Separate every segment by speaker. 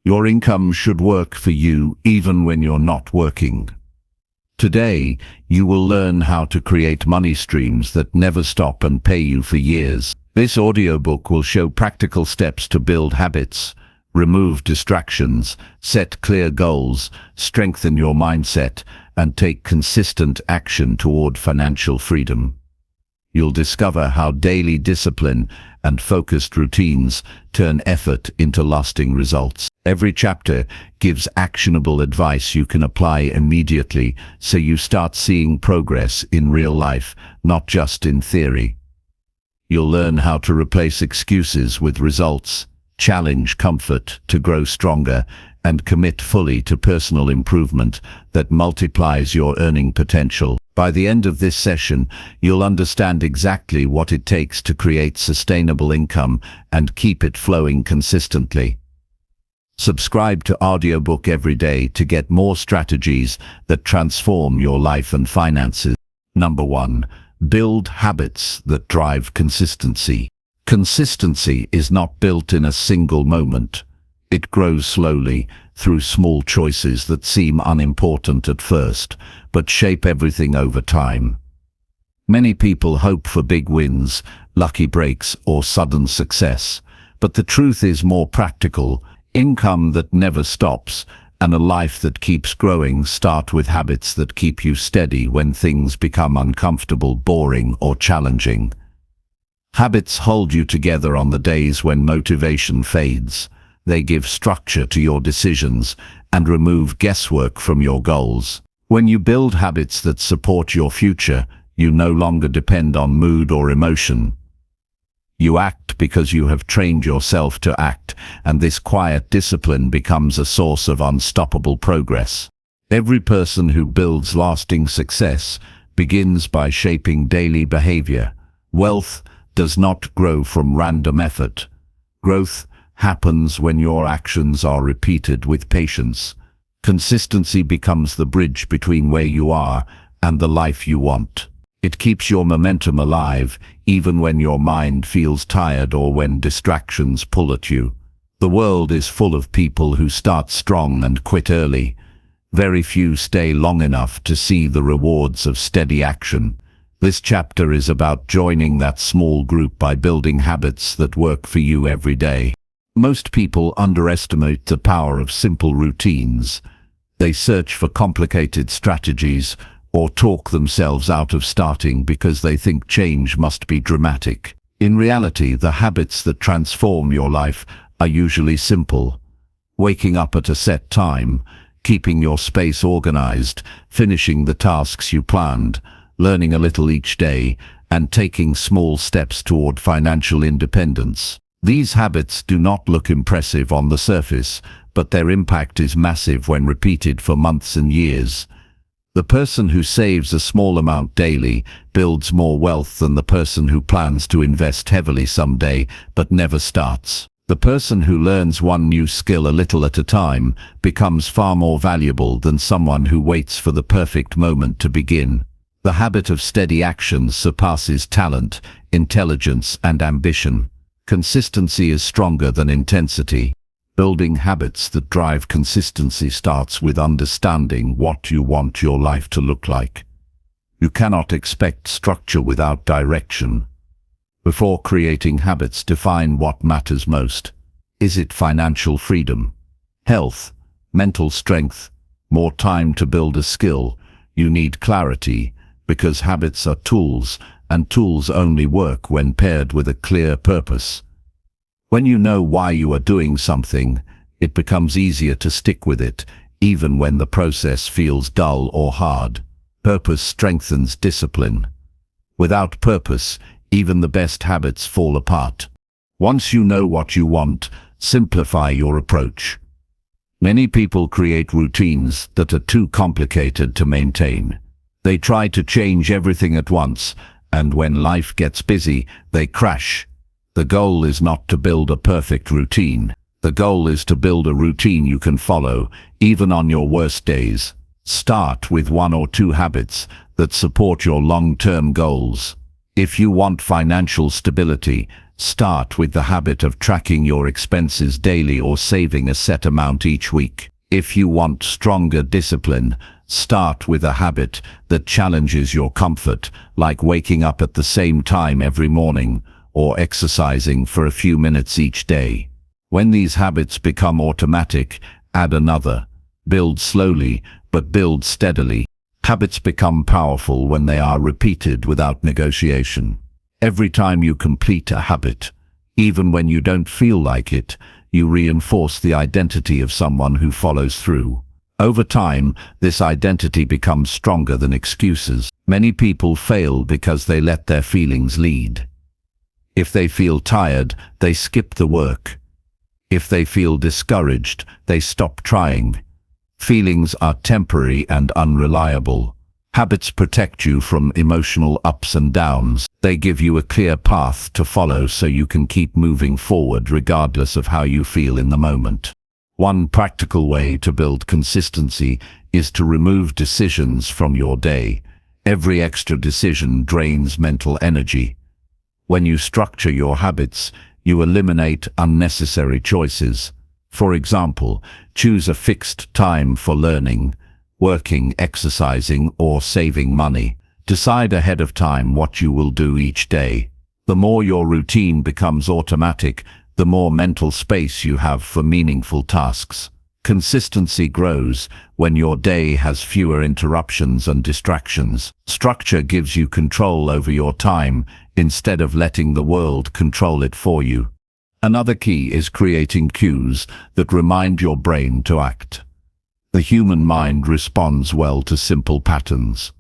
Speaker 1: Your income should work for you even when you're not working. Today, you will learn how to create money streams that never stop and pay you for years. This audiobook will show practical steps to build habits, remove distractions, set clear goals, strengthen your mindset, and take consistent action toward financial freedom. You'll discover how daily discipline and focused routines turn effort into lasting results. Every chapter gives actionable advice you can apply immediately, so you start seeing progress in real life, not just in theory. You'll learn how to replace excuses with results, challenge comfort to grow stronger, and commit fully to personal improvement that multiplies your earning potential. By the end of this session, you'll understand exactly what it takes to create sustainable income and keep it flowing consistently. Subscribe to Audiobook Everyday to get more strategies that transform your life and finances. Number 1. Build habits that drive consistency. Consistency is not built in a single moment. It grows slowly through small choices that seem unimportant at first, but shape everything over time. Many people hope for big wins, lucky breaks, or sudden success, but the truth is more practical. Income that never stops and a life that keeps growing start with habits that keep you steady when things become uncomfortable, boring, or challenging. Habits hold you together on the days when motivation fades. They give structure to your decisions and remove guesswork from your goals. When you build habits that support your future, you no longer depend on mood or emotion. You act because you have trained yourself to act, and this quiet discipline becomes a source of unstoppable progress. Every person who builds lasting success begins by shaping daily behavior. Wealth does not grow from random effort. Growth happens when your actions are repeated with patience. Consistency becomes the bridge between where you are and the life you want. It keeps your momentum alive, even when your mind feels tired or when distractions pull at you. The world is full of people who start strong and quit early. Very few stay long enough to see the rewards of steady action. This chapter is about joining that small group by building habits that work for you every day. Most people underestimate the power of simple routines. They search for complicated strategies or talk themselves out of starting because they think change must be dramatic. In reality, the habits that transform your life are usually simple. Waking up at a set time, keeping your space organized, finishing the tasks you planned, learning a little each day, and taking small steps toward financial independence. These habits do not look impressive on the surface, but their impact is massive when repeated for months and years. The person who saves a small amount daily builds more wealth than the person who plans to invest heavily someday but never starts. The person who learns one new skill a little at a time becomes far more valuable than someone who waits for the perfect moment to begin. The habit of steady action surpasses talent, intelligence, and ambition. Consistency is stronger than intensity. Building habits that drive consistency starts with understanding what you want your life to look like. You cannot expect structure without direction. Before creating habits, define what matters most. Is it financial freedom, health, mental strength, more time to build a skill? You need clarity, because habits are tools, and tools only work when paired with a clear purpose. When you know why you are doing something, it becomes easier to stick with it, even when the process feels dull or hard. Purpose strengthens discipline. Without purpose, even the best habits fall apart. Once you know what you want, simplify your approach. Many people create routines that are too complicated to maintain. They try to change everything at once, and when life gets busy, they crash. The goal is not to build a perfect routine. The goal is to build a routine you can follow, even on your worst days. Start with 1 or 2 habits that support your long-term goals. If you want financial stability, Start with the habit of tracking your expenses daily or saving a set amount each week. If you want stronger discipline, start with a habit that challenges your comfort, like waking up at the same time every morning or exercising for a few minutes each day. When these habits become automatic, add another. Build slowly, but build steadily. Habits become powerful when they are repeated without negotiation. Every time you complete a habit, even when you don't feel like it, you reinforce the identity of someone who follows through. Over time, this identity becomes stronger than excuses. Many people fail because they let their feelings lead. If they feel tired, they skip the work. If they feel discouraged, they stop trying. Feelings are temporary and unreliable. Habits protect you from emotional ups and downs. They give you a clear path to follow so you can keep moving forward regardless of how you feel in the moment. One practical way to build consistency is to remove decisions from your day. Every extra decision drains mental energy. When you structure your habits, you eliminate unnecessary choices. For example, choose a fixed time for learning, working, exercising, or saving money. Decide ahead of time what you will do each day. The more your routine becomes automatic, the more mental space you have for meaningful tasks. Consistency grows when your day has fewer interruptions and distractions. Structure gives you control over your time instead of letting the world control it for you. Another key is creating cues that remind your brain to act. The human mind responds well to simple patterns.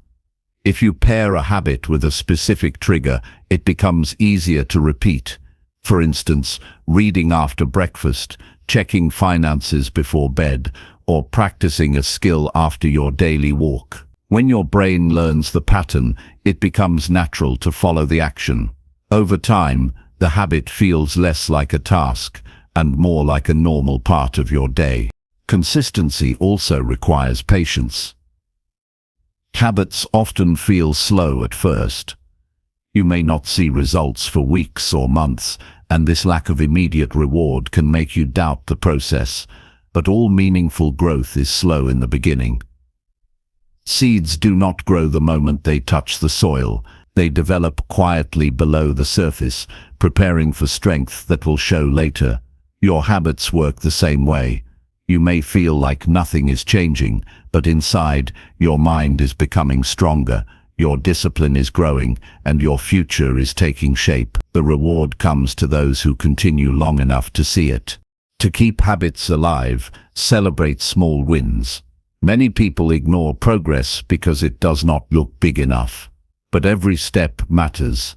Speaker 1: If you pair a habit with a specific trigger, it becomes easier to repeat. For instance, reading after breakfast, checking finances before bed, or practicing a skill after your daily walk. When your brain learns the pattern, it becomes natural to follow the action. Over time, the habit feels less like a task and more like a normal part of your day. Consistency also requires patience. Habits often feel slow at first. You may not see results for weeks or months, and this lack of immediate reward can make you doubt the process, but all meaningful growth is slow in the beginning. Seeds do not grow the moment they touch the soil. They develop quietly below the surface, preparing for strength that will show later. Your habits work the same way. You may feel like nothing is changing, but inside, your mind is becoming stronger, your discipline is growing, and your future is taking shape. The reward comes to those who continue long enough to see it. To keep habits alive, celebrate small wins. Many people ignore progress because it does not look big enough. But every step matters.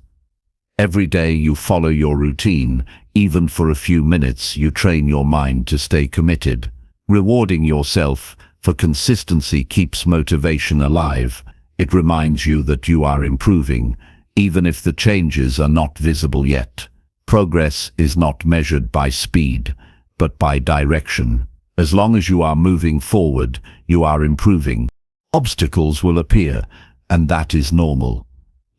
Speaker 1: Every day you follow your routine, even for a few minutes, you train your mind to stay committed. Rewarding yourself for consistency keeps motivation alive. It reminds you that you are improving, even if the changes are not visible yet. Progress is not measured by speed, but by direction. As long as you are moving forward, you are improving. Obstacles will appear, and that is normal.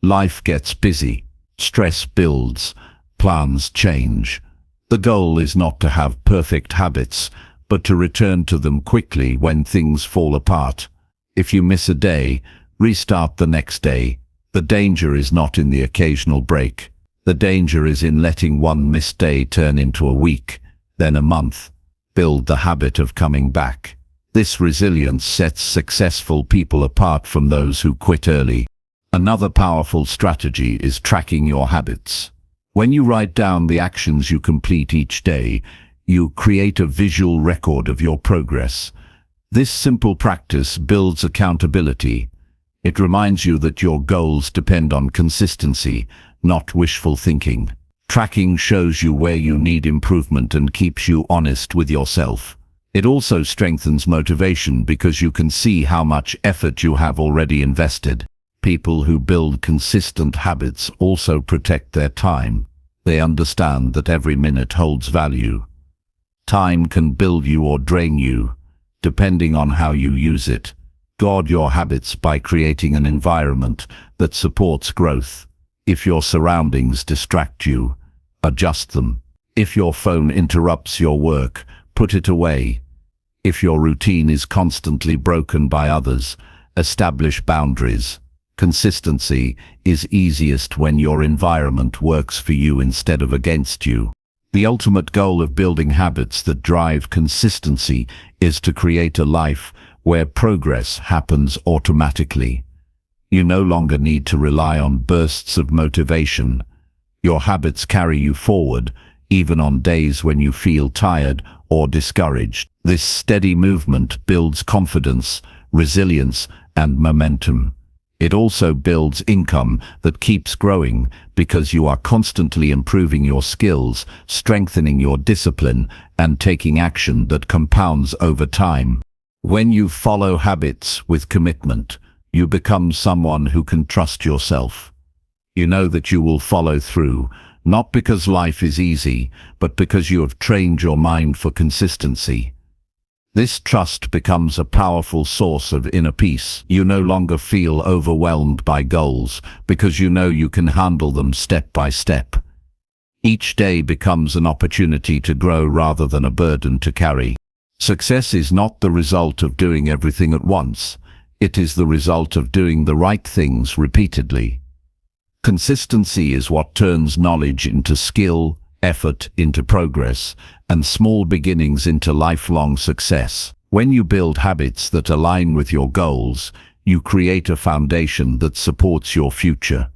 Speaker 1: Life gets busy, stress builds, plans change. The goal is not to have perfect habits, but to return to them quickly when things fall apart. If you miss a day, restart the next day. The danger is not in the occasional break. The danger is in letting one missed day turn into a week, then a month. Build the habit of coming back. This resilience sets successful people apart from those who quit early. Another powerful strategy is tracking your habits. When you write down the actions you complete each day, you create a visual record of your progress. This simple practice builds accountability. It reminds you that your goals depend on consistency, not wishful thinking. Tracking shows you where you need improvement and keeps you honest with yourself. It also strengthens motivation because you can see how much effort you have already invested. People who build consistent habits also protect their time. They understand that every minute holds value. Time can build you or drain you, depending on how you use it. Guard your habits by creating an environment that supports growth. If your surroundings distract you, adjust them. If your phone interrupts your work, put it away. If your routine is constantly broken by others, establish boundaries. Consistency is easiest when your environment works for you instead of against you. The ultimate goal of building habits that drive consistency is to create a life where progress happens automatically. You no longer need to rely on bursts of motivation. Your habits carry you forward, even on days when you feel tired or discouraged. This steady movement builds confidence, resilience, and momentum. It also builds income that keeps growing because you are constantly improving your skills, strengthening your discipline, and taking action that compounds over time. When you follow habits with commitment, you become someone who can trust yourself. You know that you will follow through, not because life is easy, but because you have trained your mind for consistency. This trust becomes a powerful source of inner peace. You no longer feel overwhelmed by goals because you know you can handle them step by step. Each day becomes an opportunity to grow rather than a burden to carry. Success is not the result of doing everything at once. It is the result of doing the right things repeatedly. Consistency is what turns knowledge into skill, effort into progress, and small beginnings into lifelong success. When you build habits that align with your goals, you create a foundation that supports your future.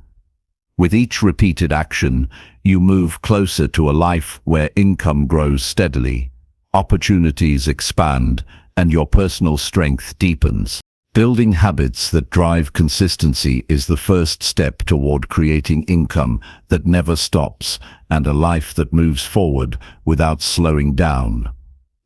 Speaker 1: With each repeated action, you move closer to a life where income grows steadily, opportunities expand, and your personal strength deepens. Building habits that drive consistency is the first step toward creating income that never stops and a life that moves forward without slowing down.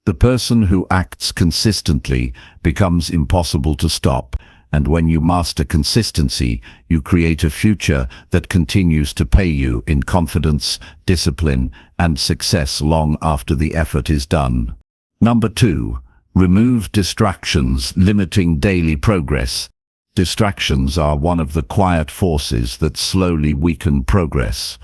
Speaker 1: The person who acts consistently becomes impossible to stop, and when you master consistency, you create a future that continues to pay you in confidence, discipline, and success long after the effort is done. Number 2. Remove distractions, limiting daily progress. Distractions are one of the quiet forces that slowly weaken progress.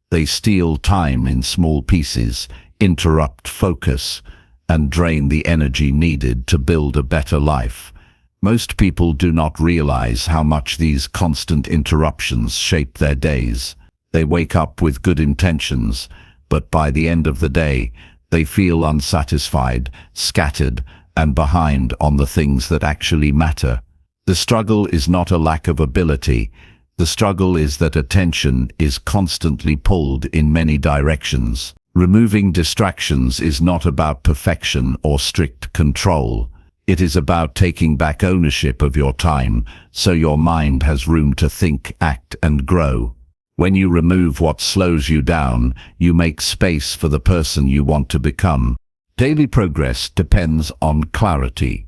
Speaker 1: They steal time in small pieces, interrupt focus, and drain the energy needed to build a better life. Most people do not realize how much these constant interruptions shape their days. They wake up with good intentions, but by the end of the day, they feel unsatisfied, scattered, and behind on the things that actually matter. The struggle is not a lack of ability. The struggle is that attention is constantly pulled in many directions. Removing distractions is not about perfection or strict control. It is about taking back ownership of your time so your mind has room to think, act, and grow. When you remove what slows you down, you make space for the person you want to become. Daily progress depends on clarity.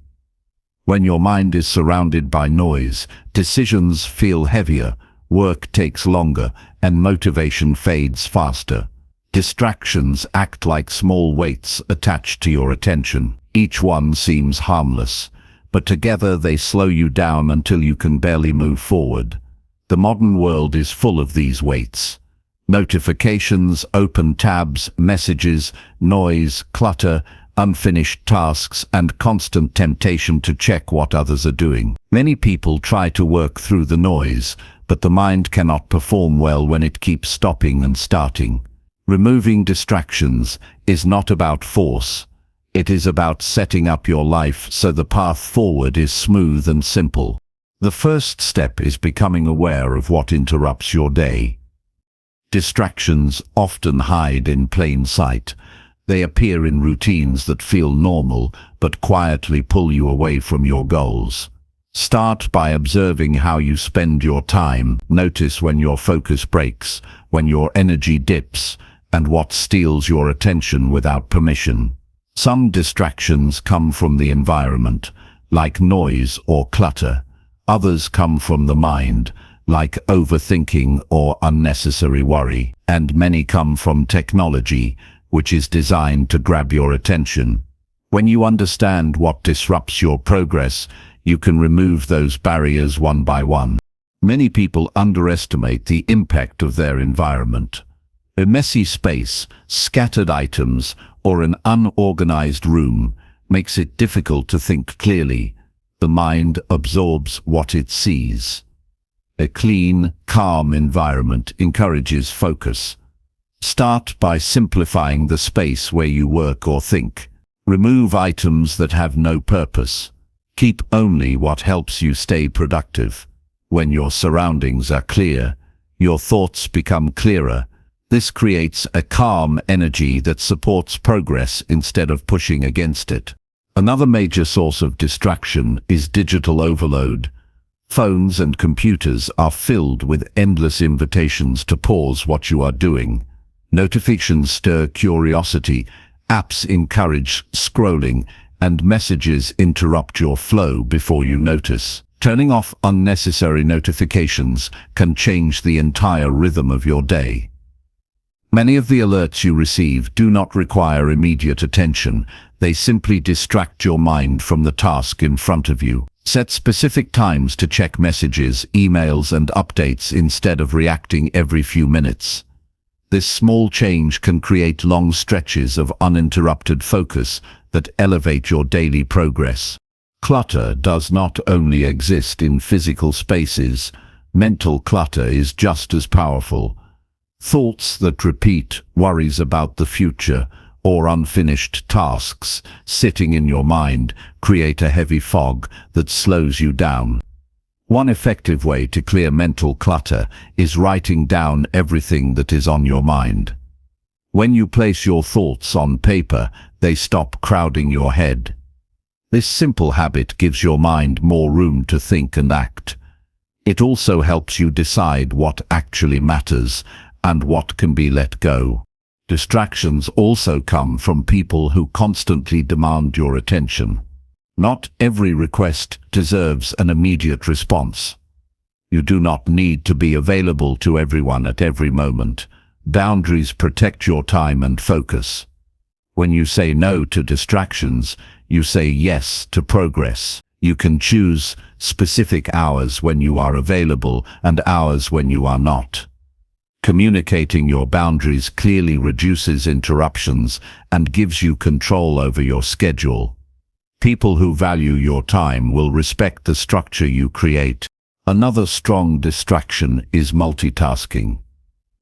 Speaker 1: When your mind is surrounded by noise, decisions feel heavier, work takes longer, and motivation fades faster. Distractions act like small weights attached to your attention. Each one seems harmless, but together they slow you down until you can barely move forward. The modern world is full of these weights. Notifications, open tabs, messages, noise, clutter, unfinished tasks, and constant temptation to check what others are doing. Many people try to work through the noise, but the mind cannot perform well when it keeps stopping and starting. Removing distractions is not about force. It is about setting up your life so the path forward is smooth and simple. The first step is becoming aware of what interrupts your day. Distractions often hide in plain sight. They appear in routines that feel normal, but quietly pull you away from your goals. Start by observing how you spend your time. Notice when your focus breaks, when your energy dips, and what steals your attention without permission. Some distractions come from the environment, like noise or clutter. Others come from the mind, like overthinking or unnecessary worry. And many come from technology, which is designed to grab your attention. When you understand what disrupts your progress, you can remove those barriers one by one. Many people underestimate the impact of their environment. A messy space, scattered items, or an unorganized room makes it difficult to think clearly. The mind absorbs what it sees. A clean, calm environment encourages focus. Start by simplifying the space where you work or think. Remove items that have no purpose. Keep only what helps you stay productive. When your surroundings are clear, your thoughts become clearer. This creates a calm energy that supports progress instead of pushing against it. Another major source of distraction is digital overload. Phones and computers are filled with endless invitations to pause what you are doing. Notifications stir curiosity, apps encourage scrolling, and messages interrupt your flow before you notice. Turning off unnecessary notifications can change the entire rhythm of your day. Many of the alerts you receive do not require immediate attention. They simply distract your mind from the task in front of you. Set specific times to check messages, emails, and updates instead of reacting every few minutes. This small change can create long stretches of uninterrupted focus that elevate your daily progress. Clutter does not only exist in physical spaces. Mental clutter is just as powerful. Thoughts that repeat, worries about the future, or unfinished tasks sitting in your mind create a heavy fog that slows you down. One effective way to clear mental clutter is writing down everything that is on your mind. When you place your thoughts on paper, they stop crowding your head. This simple habit gives your mind more room to think and act. It also helps you decide what actually matters and what can be let go. Distractions also come from people who constantly demand your attention. Not every request deserves an immediate response. You do not need to be available to everyone at every moment. Boundaries protect your time and focus. When you say no to distractions, you say yes to progress. You can choose specific hours when you are available and hours when you are not. Communicating your boundaries clearly reduces interruptions and gives you control over your schedule. People who value your time will respect the structure you create. Another strong distraction is multitasking.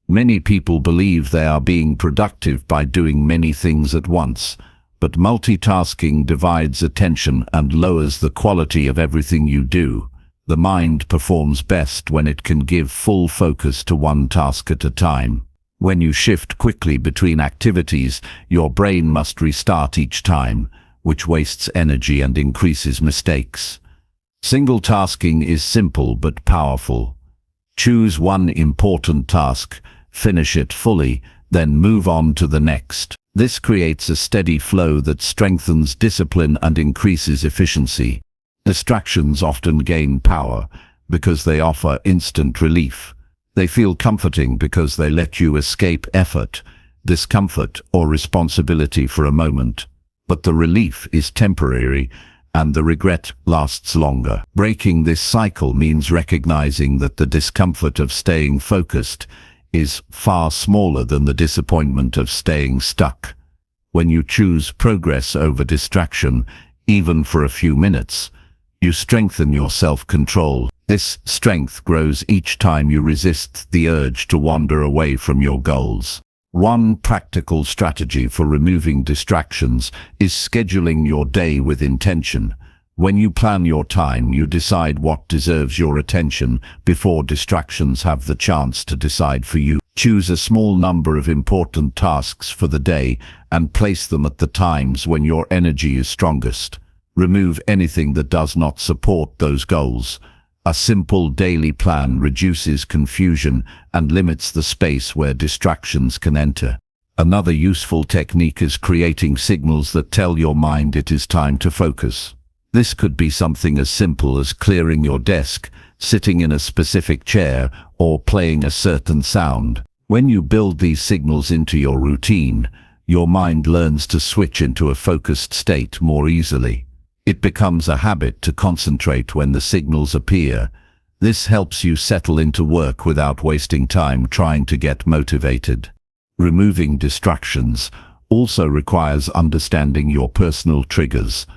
Speaker 1: Many people believe they are being productive by doing many things at once, but multitasking divides attention and lowers the quality of everything you do. The mind performs best when it can give full focus to one task at a time. When you shift quickly between activities, your brain must restart each time, which wastes energy and increases mistakes. Single tasking is simple but powerful. Choose one important task, finish it fully, then move on to the next. This creates a steady flow that strengthens discipline and increases efficiency. Distractions often gain power because they offer instant relief. They feel comforting because they let you escape effort, discomfort, or responsibility for a moment. But the relief is temporary and the regret lasts longer. Breaking this cycle means recognizing that the discomfort of staying focused is far smaller than the disappointment of staying stuck. When you choose progress over distraction, even for a few minutes, you strengthen your self-control. This strength grows each time you resist the urge to wander away from your goals. One practical strategy for removing distractions is scheduling your day with intention. When you plan your time, you decide what deserves your attention before distractions have the chance to decide for you. Choose a small number of important tasks for the day and place them at the times when your energy is strongest. Remove anything that does not support those goals. A simple daily plan reduces confusion and limits the space where distractions can enter. Another useful technique is creating signals that tell your mind it is time to focus. This could be something as simple as clearing your desk, sitting in a specific chair, or playing a certain sound. When you build these signals into your routine, your mind learns to switch into a focused state more easily. It becomes a habit to concentrate when the signals appear. This helps you settle into work without wasting time trying to get motivated. Removing distractions also requires understanding your personal triggers.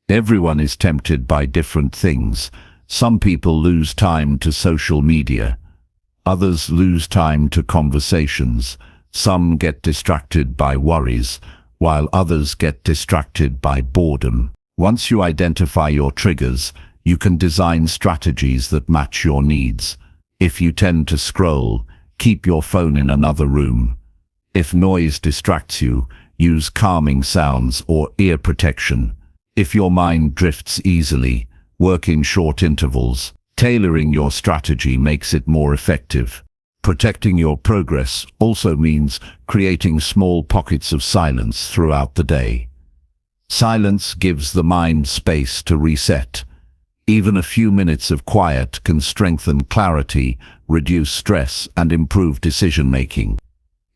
Speaker 1: Everyone is tempted by different things. Some people lose time to social media. Others lose time to conversations. Some get distracted by worries, while others get distracted by boredom. Once you identify your triggers, you can design strategies that match your needs. If you tend to scroll, keep your phone in another room. If noise distracts you, use calming sounds or ear protection. If your mind drifts easily, work in short intervals. Tailoring your strategy makes it more effective. Protecting your progress also means creating small pockets of silence throughout the day. Silence gives the mind space to reset. Even a few minutes of quiet can strengthen clarity, reduce stress, and improve decision-making.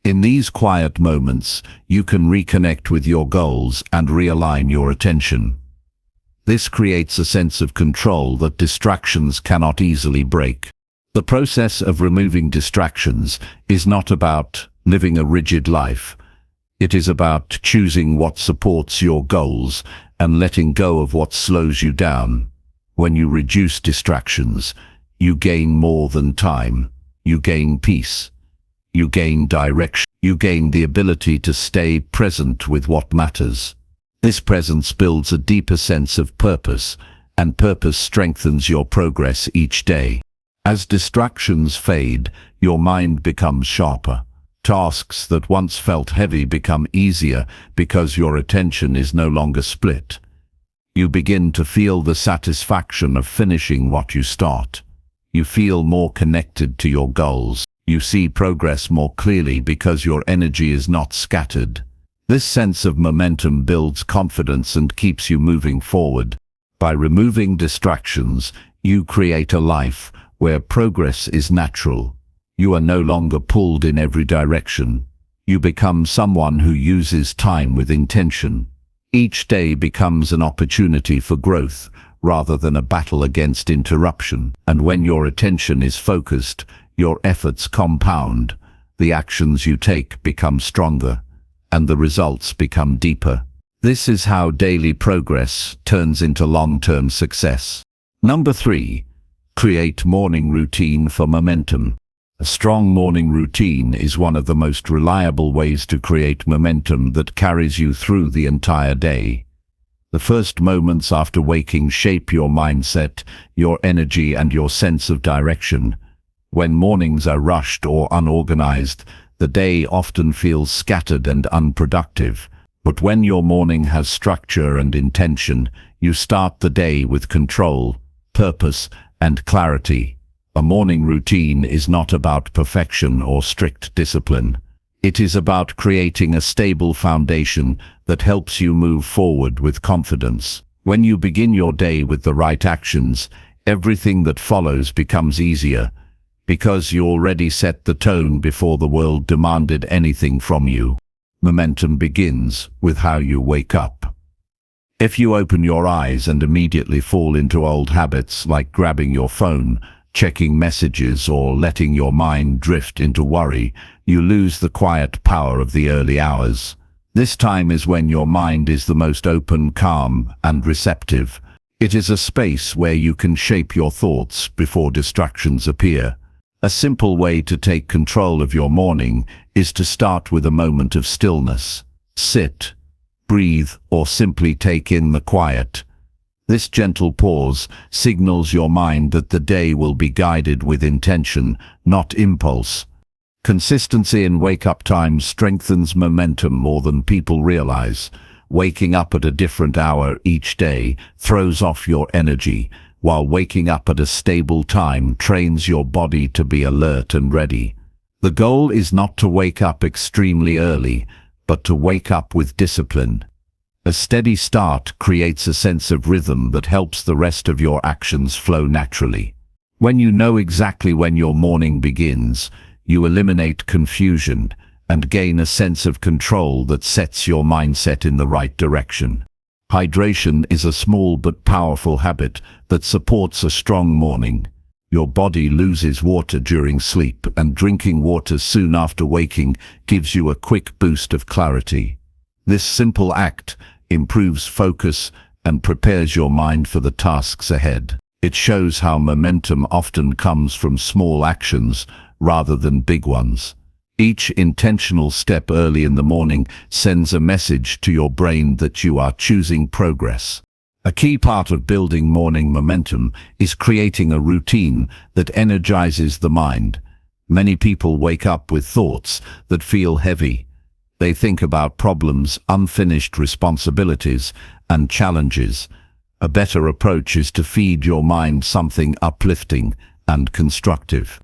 Speaker 1: In these quiet moments, you can reconnect with your goals and realign your attention. This creates a sense of control that distractions cannot easily break. The process of removing distractions is not about living a rigid life. It is about choosing what supports your goals and letting go of what slows you down. When you reduce distractions, you gain more than time. You gain peace. You gain direction. You gain the ability to stay present with what matters. This presence builds a deeper sense of purpose, and purpose strengthens your progress each day. As distractions fade, your mind becomes sharper. Tasks that once felt heavy become easier because your attention is no longer split. You begin to feel the satisfaction of finishing what you start. You feel more connected to your goals. You see progress more clearly because your energy is not scattered. This sense of momentum builds confidence and keeps you moving forward. By removing distractions, you create a life where progress is natural. You are no longer pulled in every direction. You become someone who uses time with intention. Each day becomes an opportunity for growth rather than a battle against interruption. And when your attention is focused, your efforts compound, the actions you take become stronger, and the results become deeper. This is how daily progress turns into long-term success. Number 3. Create morning routine for momentum. A strong morning routine is one of the most reliable ways to create momentum that carries you through the entire day. The first moments after waking shape your mindset, your energy, and your sense of direction. When mornings are rushed or unorganized, the day often feels scattered and unproductive. But when your morning has structure and intention, you start the day with control, purpose, and clarity. A morning routine is not about perfection or strict discipline. It is about creating a stable foundation that helps you move forward with confidence. When you begin your day with the right actions, everything that follows becomes easier, because you already set the tone before the world demanded anything from you. Momentum begins with how you wake up. If you open your eyes and immediately fall into old habits like grabbing your phone, checking messages, or letting your mind drift into worry, you lose the quiet power of the early hours. This time is when your mind is the most open, calm, and receptive. It is a space where you can shape your thoughts before distractions appear. A simple way to take control of your morning is to start with a moment of stillness. Sit, breathe, or simply take in the quiet. This gentle pause signals your mind that the day will be guided with intention, not impulse. Consistency in wake-up time strengthens momentum more than people realize. Waking up at a different hour each day throws off your energy, while waking up at a stable time trains your body to be alert and ready. The goal is not to wake up extremely early, but to wake up with discipline. A steady start creates a sense of rhythm that helps the rest of your actions flow naturally. When you know exactly when your morning begins, you eliminate confusion and gain a sense of control that sets your mindset in the right direction. Hydration is a small but powerful habit that supports a strong morning. Your body loses water during sleep, and drinking water soon after waking gives you a quick boost of clarity. This simple act improves focus and prepares your mind for the tasks ahead. It shows how momentum often comes from small actions rather than big ones. Each intentional step early in the morning sends a message to your brain that you are choosing progress. A key part of building morning momentum is creating a routine that energizes the mind. Many people wake up with thoughts that feel heavy. They think about problems, unfinished responsibilities, and challenges. A better approach is to feed your mind something uplifting and constructive.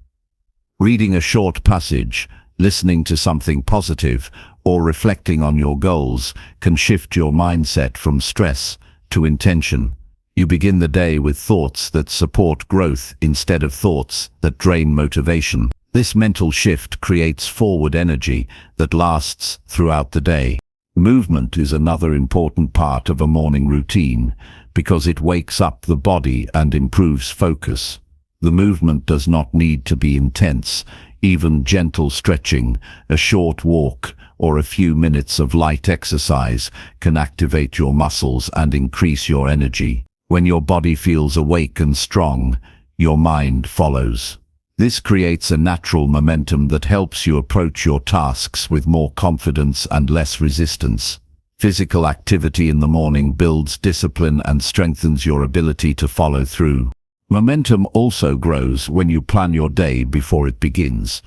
Speaker 1: Reading a short passage, listening to something positive, or reflecting on your goals can shift your mindset from stress to intention. You begin the day with thoughts that support growth instead of thoughts that drain motivation. This mental shift creates forward energy that lasts throughout the day. Movement is another important part of a morning routine because it wakes up the body and improves focus. The movement does not need to be intense. Even gentle stretching, a short walk, or a few minutes of light exercise can activate your muscles and increase your energy. When your body feels awake and strong, your mind follows. This creates a natural momentum that helps you approach your tasks with more confidence and less resistance. Physical activity in the morning builds discipline and strengthens your ability to follow through. Momentum also grows when you plan your day before it begins.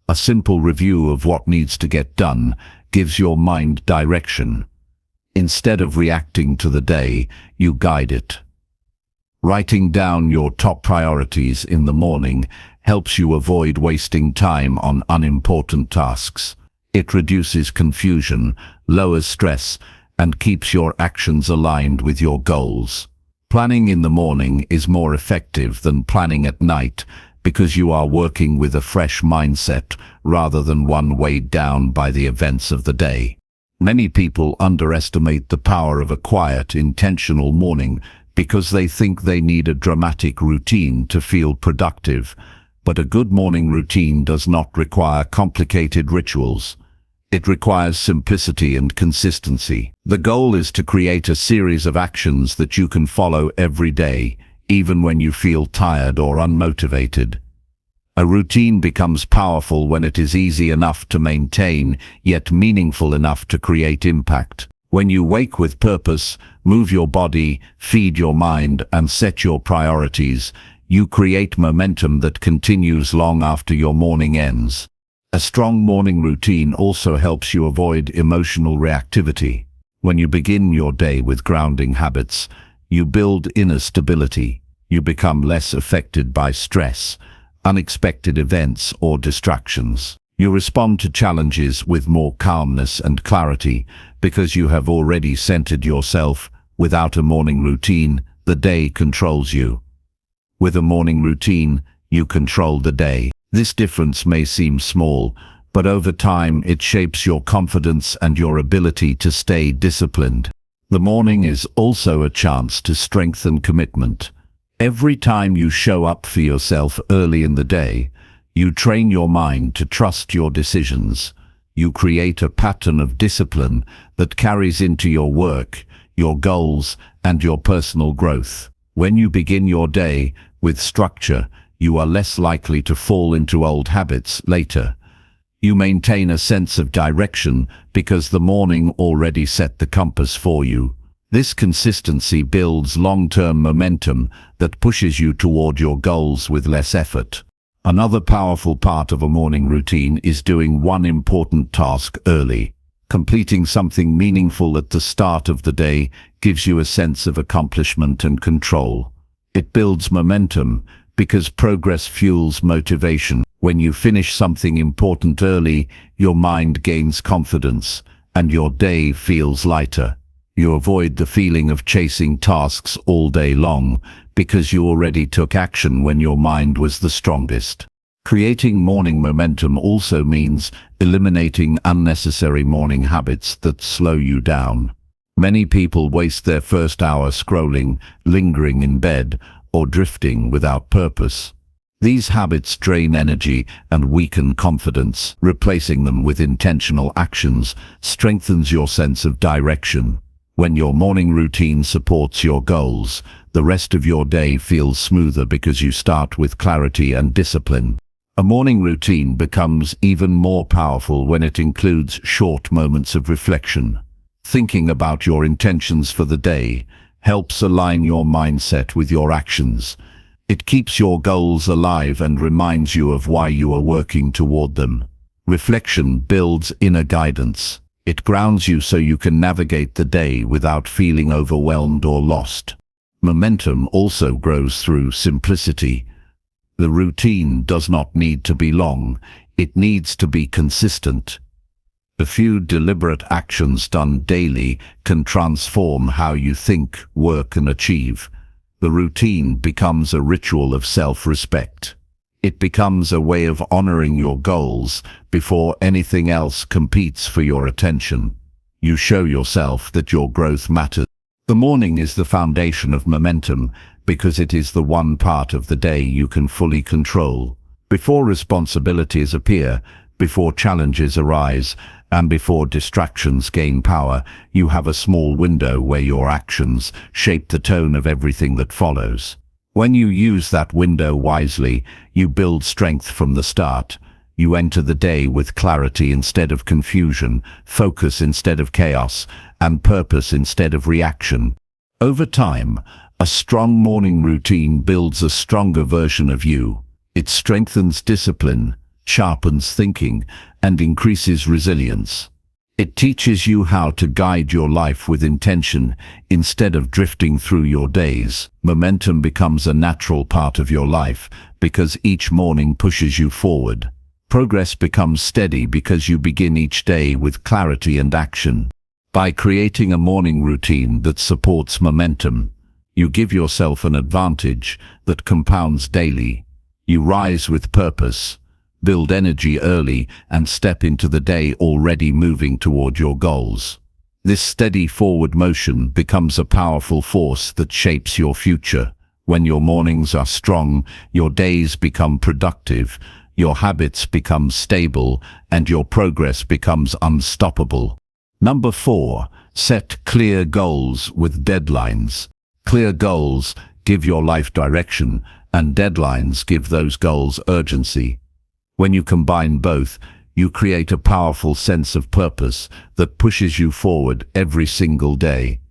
Speaker 1: A simple review of what needs to get done gives your mind direction. Instead of reacting to the day, you guide it. Writing down your top priorities in the morning helps you avoid wasting time on unimportant tasks. It reduces confusion, lowers stress, and keeps your actions aligned with your goals. Planning in the morning is more effective than planning at night because you are working with a fresh mindset rather than one weighed down by the events of the day. Many people underestimate the power of a quiet, intentional morning because they think they need a dramatic routine to feel productive. But a good morning routine does not require complicated rituals. It requires simplicity and consistency. The goal is to create a series of actions that you can follow every day, even when you feel tired or unmotivated. A routine becomes powerful when it is easy enough to maintain, yet meaningful enough to create impact. When you wake with purpose, move your body, feed your mind, and set your priorities, you create momentum that continues long after your morning ends. A strong morning routine also helps you avoid emotional reactivity. When you begin your day with grounding habits, you build inner stability. You become less affected by stress, unexpected events, or distractions. You respond to challenges with more calmness and clarity because you have already centered yourself. Without a morning routine, the day controls you. With a morning routine, you control the day. This difference may seem small, but over time it shapes your confidence and your ability to stay disciplined. The morning is also a chance to strengthen commitment. Every time you show up for yourself early in the day, you train your mind to trust your decisions. You create a pattern of discipline that carries into your work, your goals, and your personal growth. When you begin your day with structure, you are less likely to fall into old habits later. You maintain a sense of direction because the morning already set the compass for you. This consistency builds long-term momentum that pushes you toward your goals with less effort. Another powerful part of a morning routine is doing one important task early. Completing something meaningful at the start of the day gives you a sense of accomplishment and control. It builds momentum because progress fuels motivation. When you finish something important early, your mind gains confidence and your day feels lighter. You avoid the feeling of chasing tasks all day long because you already took action when your mind was the strongest. Creating morning momentum also means eliminating unnecessary morning habits that slow you down. Many people waste their first hour scrolling, lingering in bed, or drifting without purpose. These habits drain energy and weaken confidence. Replacing them with intentional actions strengthens your sense of direction. When your morning routine supports your goals, the rest of your day feels smoother because you start with clarity and discipline. A morning routine becomes even more powerful when it includes short moments of reflection. Thinking about your intentions for the day helps align your mindset with your actions. It keeps your goals alive and reminds you of why you are working toward them. Reflection builds inner guidance. It grounds you so you can navigate the day without feeling overwhelmed or lost. Momentum also grows through simplicity. The routine does not need to be long, it needs to be consistent. A few deliberate actions done daily can transform how you think, work, and achieve. The routine becomes a ritual of self-respect. It becomes a way of honoring your goals before anything else competes for your attention. You show yourself that your growth matters. The morning is the foundation of momentum because it is the one part of the day you can fully control. Before responsibilities appear, before challenges arise, and before distractions gain power, you have a small window where your actions shape the tone of everything that follows. When you use that window wisely, you build strength from the start. You enter the day with clarity instead of confusion, focus instead of chaos, and purpose instead of reaction. Over time, a strong morning routine builds a stronger version of you. It strengthens discipline, sharpens thinking, and increases resilience. It teaches you how to guide your life with intention instead of drifting through your days. Momentum becomes a natural part of your life because each morning pushes you forward. Progress becomes steady because you begin each day with clarity and action. By creating a morning routine that supports momentum, you give yourself an advantage that compounds daily. You rise with purpose, build energy early, and step into the day already moving toward your goals. This steady forward motion becomes a powerful force that shapes your future. When your mornings are strong, your days become productive, your habits become stable, and your progress becomes unstoppable. Number 4, set clear goals with deadlines. Clear goals give your life direction, and deadlines give those goals urgency. When you combine both, you create a powerful sense of purpose that pushes you forward every single day.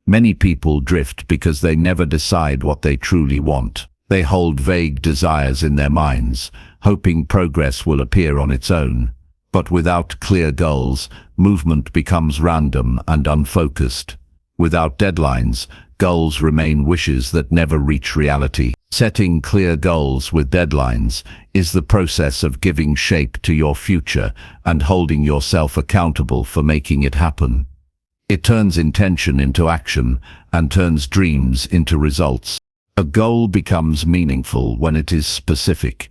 Speaker 1: Many people drift because they never decide what they truly want. They hold vague desires in their minds, hoping progress will appear on its own. But without clear goals, movement becomes random and unfocused. Without deadlines, goals remain wishes that never reach reality. Setting clear goals with deadlines is the process of giving shape to your future and holding yourself accountable for making it happen. It turns intention into action and turns dreams into results. A goal becomes meaningful when it is specific.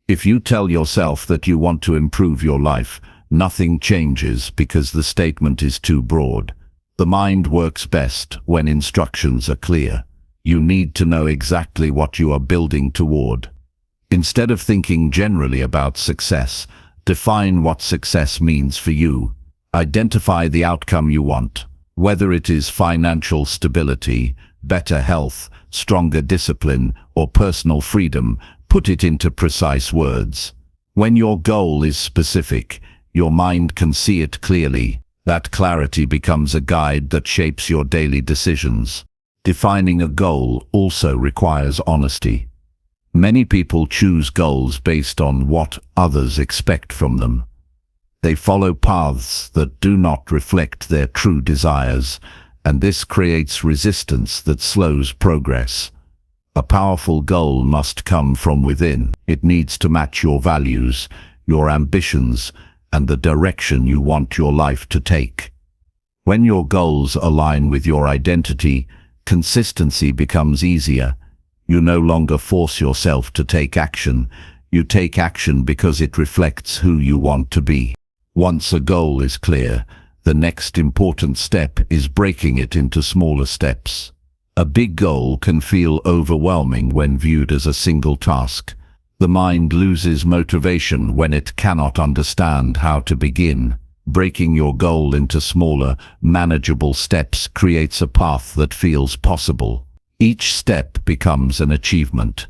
Speaker 1: If you tell yourself that you want to improve your life, nothing changes because the statement is too broad. The mind works best when instructions are clear. You need to know exactly what you are building toward. Instead of thinking generally about success, define what success means for you. Identify the outcome you want, whether it is financial stability, better health, stronger discipline, or personal freedom. Put it into precise words. When your goal is specific, your mind can see it clearly. That clarity becomes a guide that shapes your daily decisions. Defining a goal also requires honesty. Many people choose goals based on what others expect from them. They follow paths that do not reflect their true desires, and this creates resistance that slows progress. A powerful goal must come from within. It needs to match your values, your ambitions, and the direction you want your life to take. When your goals align with your identity, consistency becomes easier. You no longer force yourself to take action. You take action because it reflects who you want to be. Once a goal is clear, the next important step is breaking it into smaller steps. A big goal can feel overwhelming when viewed as a single task. The mind loses motivation when it cannot understand how to begin. Breaking your goal into smaller, manageable steps creates a path that feels possible. Each step becomes an achievement.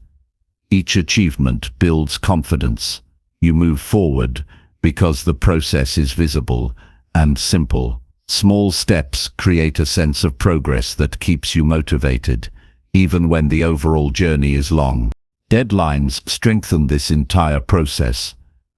Speaker 1: Each achievement builds confidence. You move forward because the process is visible and simple. Small steps create a sense of progress that keeps you motivated, even when the overall journey is long. Deadlines strengthen this entire process.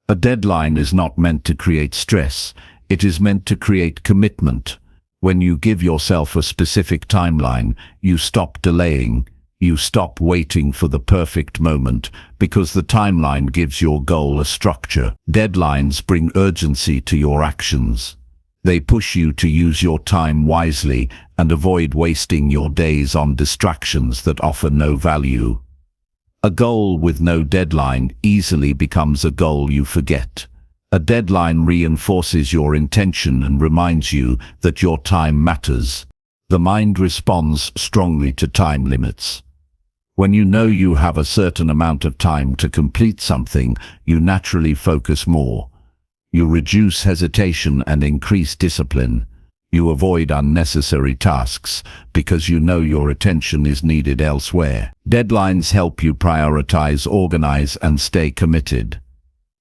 Speaker 1: A deadline is not meant to create stress, it is meant to create commitment. When you give yourself a specific timeline, you stop delaying, you stop waiting for the perfect moment, because the timeline gives your goal a structure. Deadlines bring urgency to your actions. They push you to use your time wisely and avoid wasting your days on distractions that offer no value. A goal with no deadline easily becomes a goal you forget. A deadline reinforces your intention and reminds you that your time matters. The mind responds strongly to time limits. When you know you have a certain amount of time to complete something, you naturally focus more. You reduce hesitation and increase discipline. You avoid unnecessary tasks because you know your attention is needed elsewhere. Deadlines help you prioritize, organize, and stay committed.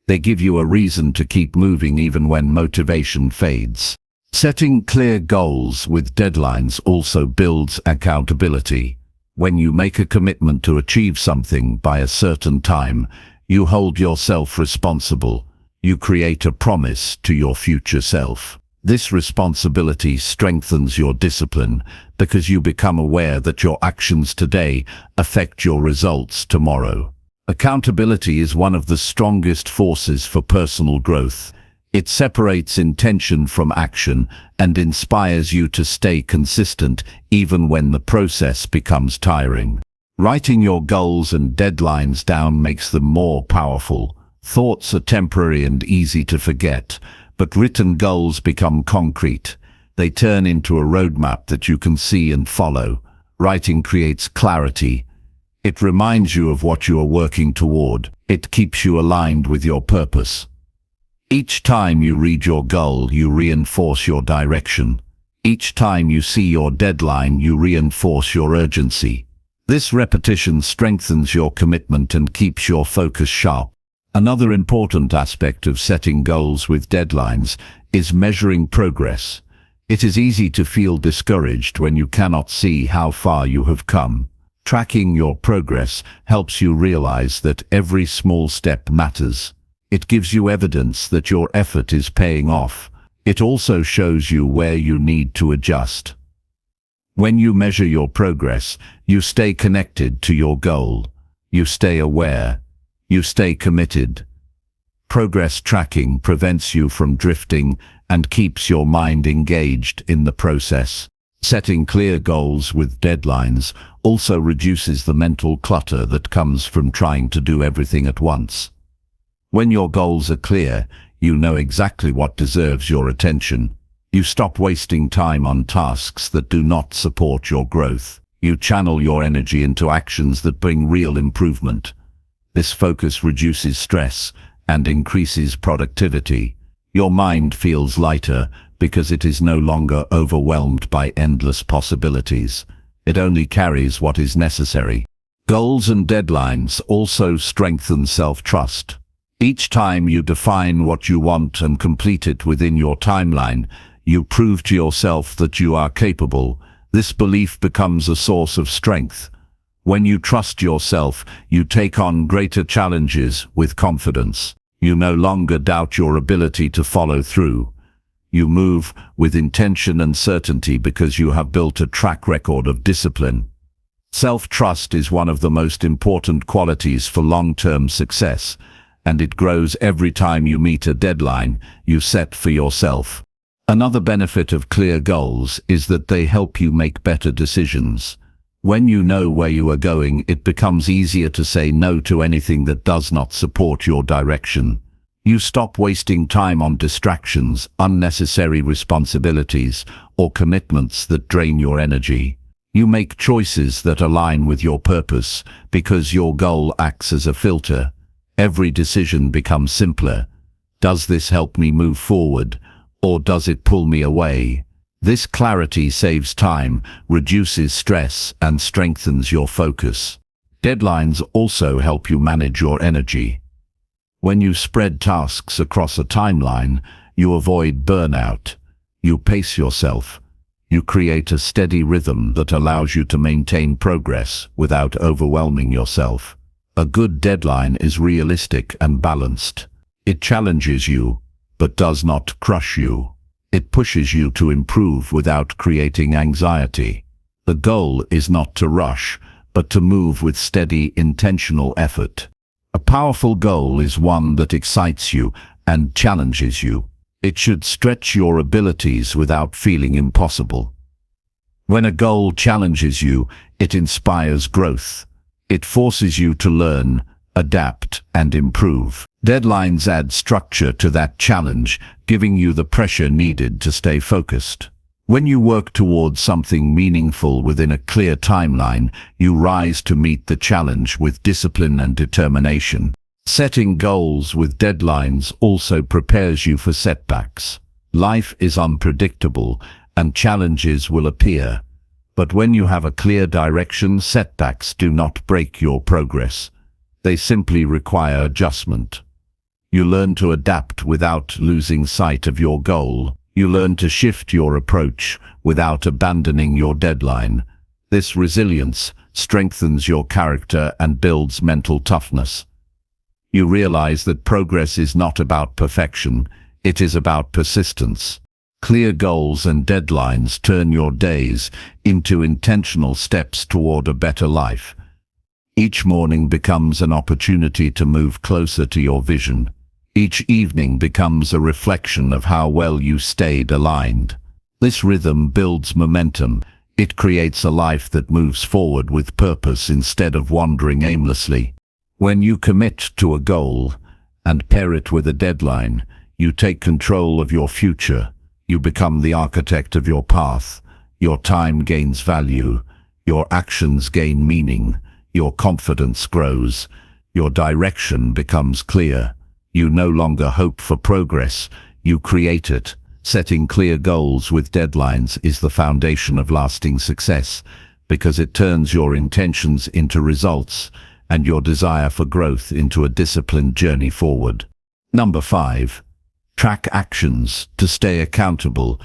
Speaker 1: They give you a reason to keep moving even when motivation fades. Setting clear goals with deadlines also builds accountability. When you make a commitment to achieve something by a certain time, you hold yourself responsible. You create a promise to your future self. This responsibility strengthens your discipline because you become aware that your actions today affect your results tomorrow. Accountability is one of the strongest forces for personal growth. It separates intention from action and inspires you to stay consistent even when the process becomes tiring. Writing your goals and deadlines down makes them more powerful. Thoughts are temporary and easy to forget, but written goals become concrete. They turn into a roadmap that you can see and follow. Writing creates clarity. It reminds you of what you are working toward. It keeps you aligned with your purpose. Each time you read your goal, you reinforce your direction. Each time you see your deadline, you reinforce your urgency. This repetition strengthens your commitment and keeps your focus sharp. Another important aspect of setting goals with deadlines is measuring progress. It is easy to feel discouraged when you cannot see how far you have come. Tracking your progress helps you realize that every small step matters. It gives you evidence that your effort is paying off. It also shows you where you need to adjust. When you measure your progress, you stay connected to your goal. You stay aware. You stay committed. Progress tracking prevents you from drifting and keeps your mind engaged in the process. Setting clear goals with deadlines also reduces the mental clutter that comes from trying to do everything at once. When your goals are clear, you know exactly what deserves your attention. You stop wasting time on tasks that do not support your growth. You channel your energy into actions that bring real improvement. This focus reduces stress and increases productivity. Your mind feels lighter because it is no longer overwhelmed by endless possibilities. It only carries what is necessary. Goals and deadlines also strengthen self-trust. Each time you define what you want and complete it within your timeline, you prove to yourself that you are capable. This belief becomes a source of strength. When you trust yourself, you take on greater challenges with confidence. You no longer doubt your ability to follow through. You move with intention and certainty because you have built a track record of discipline. Self-trust is one of the most important qualities for long-term success, and it grows every time you meet a deadline you set for yourself. Another benefit of clear goals is that they help you make better decisions. When you know where you are going, it becomes easier to say no to anything that does not support your direction. You stop wasting time on distractions, unnecessary responsibilities, or commitments that drain your energy. You make choices that align with your purpose because your goal acts as a filter. Every decision becomes simpler. Does this help me move forward, or does it pull me away? This clarity saves time, reduces stress, and strengthens your focus. Deadlines also help you manage your energy. When you spread tasks across a timeline, you avoid burnout. You pace yourself. You create a steady rhythm that allows you to maintain progress without overwhelming yourself. A good deadline is realistic and balanced. It challenges you, but does not crush you. It pushes you to improve without creating anxiety. The goal is not to rush, but to move with steady, intentional effort. A powerful goal is one that excites you and challenges you. It should stretch your abilities without feeling impossible. When a goal challenges you, it inspires growth. It forces you to learn, adapt, and improve. Deadlines add structure to that challenge, giving you the pressure needed to stay focused. When you work towards something meaningful within a clear timeline, you rise to meet the challenge with discipline and determination. Setting goals with deadlines also prepares you for setbacks. Life is unpredictable, and challenges will appear. But when you have a clear direction, setbacks do not break your progress. They simply require adjustment. You learn to adapt without losing sight of your goal. You learn to shift your approach without abandoning your deadline. This resilience strengthens your character and builds mental toughness. You realize that progress is not about perfection, it is about persistence. Clear goals and deadlines turn your days into intentional steps toward a better life. Each morning becomes an opportunity to move closer to your vision. Each evening becomes a reflection of how well you stayed aligned. This rhythm builds momentum. It creates a life that moves forward with purpose instead of wandering aimlessly. When you commit to a goal and pair it with a deadline, you take control of your future. You become the architect of your path. Your time gains value. Your actions gain meaning. Your confidence grows. Your direction becomes clear. You no longer hope for progress, you create it. Setting clear goals with deadlines is the foundation of lasting success, because it turns your intentions into results and your desire for growth into a disciplined journey forward. Number 5. Track actions to stay accountable.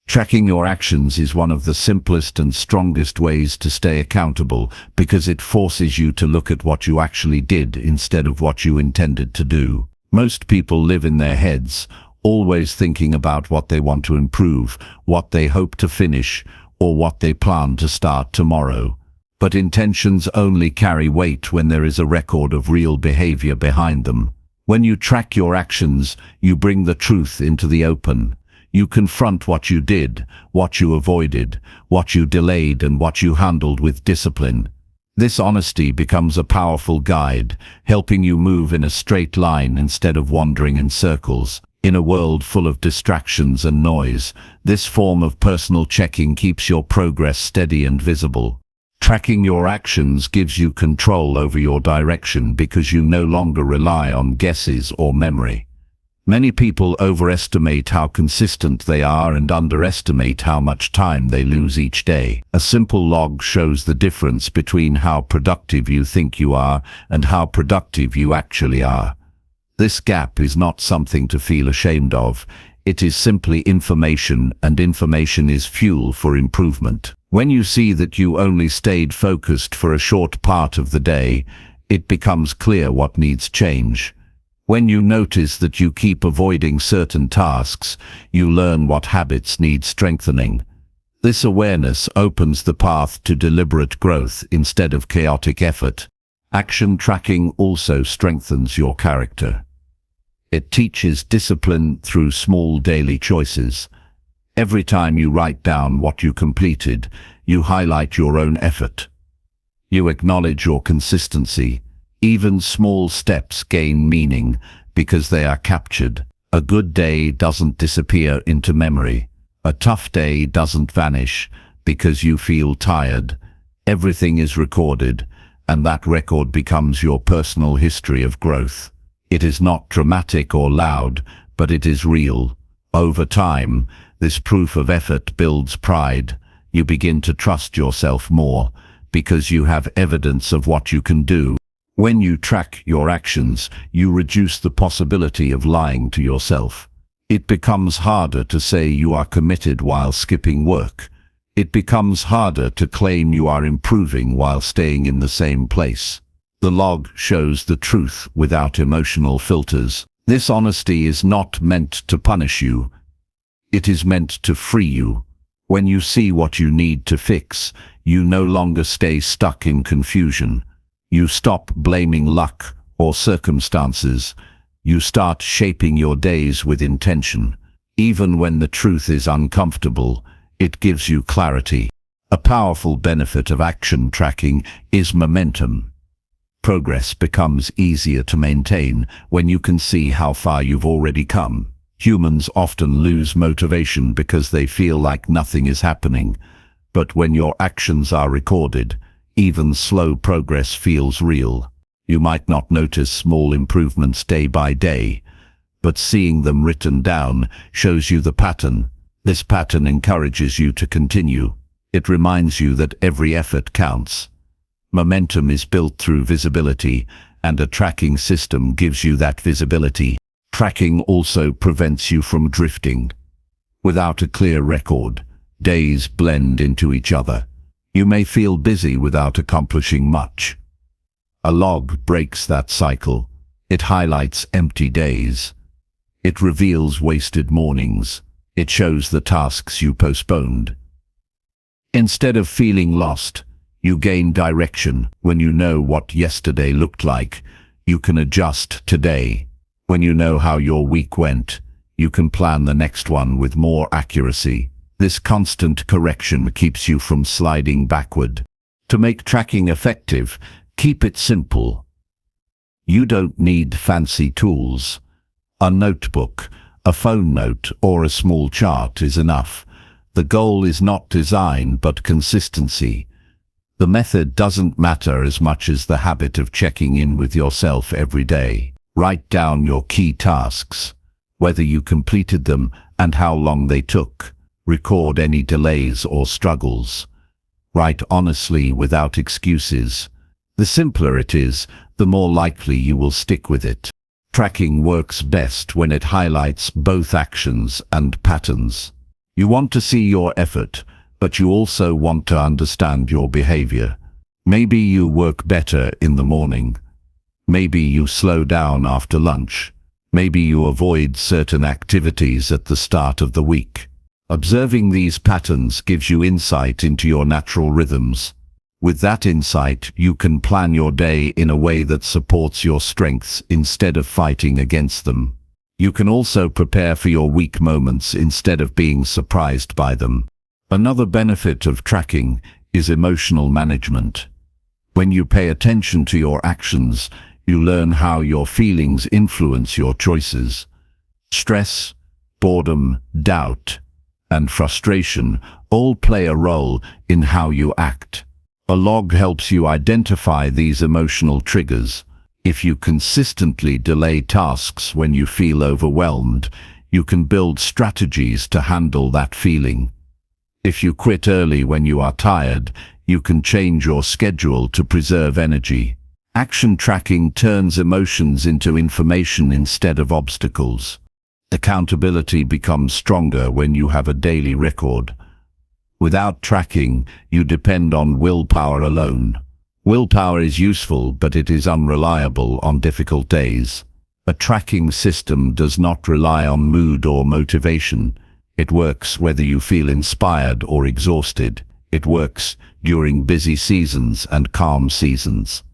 Speaker 1: Tracking your actions is one of the simplest and strongest ways to stay accountable, because it forces you to look at what you actually did instead of what you intended to do. Most people live in their heads, always thinking about what they want to improve, what they hope to finish, or what they plan to start tomorrow. But intentions only carry weight when there is a record of real behavior behind them. When you track your actions, you bring the truth into the open. You confront what you did, what you avoided, what you delayed, and what you handled with discipline. This honesty becomes a powerful guide, helping you move in a straight line instead of wandering in circles. In a world full of distractions and noise, this form of personal checking keeps your progress steady and visible. Tracking your actions gives you control over your direction because you no longer rely on guesses or memory. Many people overestimate how consistent they are and underestimate how much time they lose each day. A simple log shows the difference between how productive you think you are and how productive you actually are. This gap is not something to feel ashamed of. It is simply information, and information is fuel for improvement. When you see that you only stayed focused for a short part of the day, it becomes clear what needs change. When you notice that you keep avoiding certain tasks, you learn what habits need strengthening. This awareness opens the path to deliberate growth instead of chaotic effort. Action tracking also strengthens your character. It teaches discipline through small daily choices. Every time you write down what you completed, you highlight your own effort. You acknowledge your consistency. Even small steps gain meaning because they are captured. A good day doesn't disappear into memory. A tough day doesn't vanish because you feel tired. Everything is recorded, and that record becomes your personal history of growth. It is not dramatic or loud, but it is real. Over time, this proof of effort builds pride. You begin to trust yourself more, because you have evidence of what you can do. When you track your actions, you reduce the possibility of lying to yourself. It becomes harder to say you are committed while skipping work. It becomes harder to claim you are improving while staying in the same place. The log shows the truth without emotional filters. This honesty is not meant to punish you. It is meant to free you. When you see what you need to fix, you no longer stay stuck in confusion. You stop blaming luck or circumstances. You start shaping your days with intention. Even when the truth is uncomfortable, it gives you clarity. A powerful benefit of action tracking is momentum. Progress becomes easier to maintain when you can see how far you've already come. Humans often lose motivation because they feel like nothing is happening. But when your actions are recorded, even slow progress feels real. You might not notice small improvements day by day, but seeing them written down shows you the pattern. This pattern encourages you to continue. It reminds you that every effort counts. Momentum is built through visibility, and a tracking system gives you that visibility. Tracking also prevents you from drifting. Without a clear record, days blend into each other. You may feel busy without accomplishing much. A log breaks that cycle. It highlights empty days. It reveals wasted mornings. It shows the tasks you postponed. Instead of feeling lost, you gain direction. When you know what yesterday looked like, you can adjust today. When you know how your week went, you can plan the next one with more accuracy. This constant correction keeps you from sliding backward. To make tracking effective, keep it simple. You don't need fancy tools. A notebook, a phone note, or a small chart is enough. The goal is not design, but consistency. The method doesn't matter as much as the habit of checking in with yourself every day. Write down your key tasks, whether you completed them and how long they took. Record any delays or struggles. Write honestly without excuses. The simpler it is, the more likely you will stick with it. Tracking works best when it highlights both actions and patterns. You want to see your effort, but you also want to understand your behavior. Maybe you work better in the morning. Maybe you slow down after lunch. Maybe you avoid certain activities at the start of the week. Observing these patterns gives you insight into your natural rhythms. With that insight, you can plan your day in a way that supports your strengths instead of fighting against them. You can also prepare for your weak moments instead of being surprised by them. Another benefit of tracking is emotional management. When you pay attention to your actions, you learn how your feelings influence your choices. Stress, boredom, doubt, and frustration all play a role in how you act. A log helps you identify these emotional triggers. If you consistently delay tasks when you feel overwhelmed, you can build strategies to handle that feeling. If you quit early when you are tired, you can change your schedule to preserve energy. Action tracking turns emotions into information instead of obstacles. Accountability becomes stronger when you have a daily record. Without tracking, you depend on willpower alone. Willpower is useful, but it is unreliable on difficult days. A tracking system does not rely on mood or motivation. It works whether you feel inspired or exhausted. It works during busy seasons and calm seasons.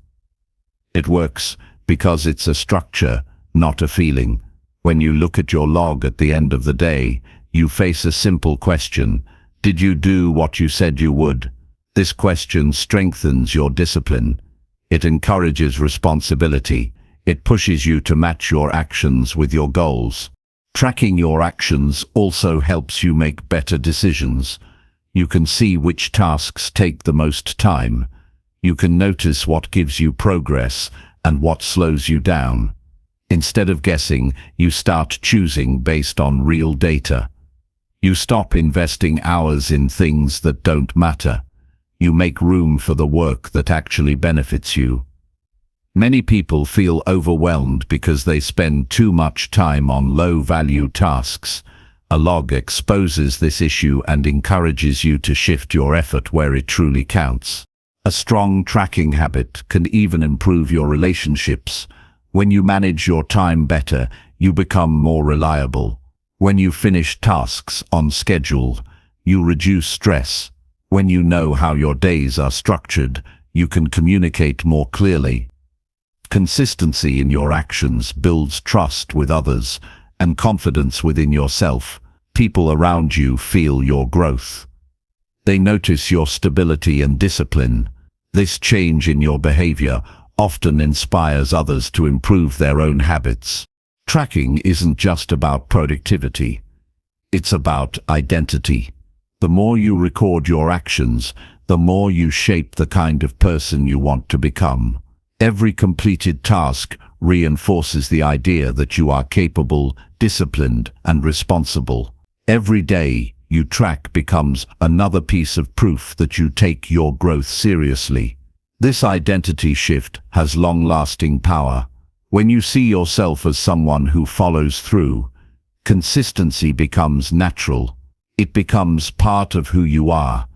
Speaker 1: It works because it's a structure, not a feeling. When you look at your log at the end of the day, you face a simple question: did you do what you said you would? This question strengthens your discipline. It encourages responsibility. It pushes you to match your actions with your goals. Tracking your actions also helps you make better decisions. You can see which tasks take the most time. You can notice what gives you progress and what slows you down. Instead of guessing, you start choosing based on real data. You stop investing hours in things that don't matter. You make room for the work that actually benefits you. Many people feel overwhelmed because they spend too much time on low-value tasks. A log exposes this issue and encourages you to shift your effort where it truly counts. A strong tracking habit can even improve your relationships. When you manage your time better, you become more reliable. When you finish tasks on schedule, you reduce stress. When you know how your days are structured, you can communicate more clearly. Consistency in your actions builds trust with others and confidence within yourself. People around you feel your growth. They notice your stability and discipline. This change in your behavior often inspires others to improve their own habits. Tracking isn't just about productivity. It's about identity. The more you record your actions, the more you shape the kind of person you want to become. Every completed task reinforces the idea that you are capable, disciplined, and responsible. Every day you track becomes another piece of proof that you take your growth seriously. This identity shift has long-lasting power. When you see yourself as someone who follows through, consistency becomes natural. It becomes part of who you are,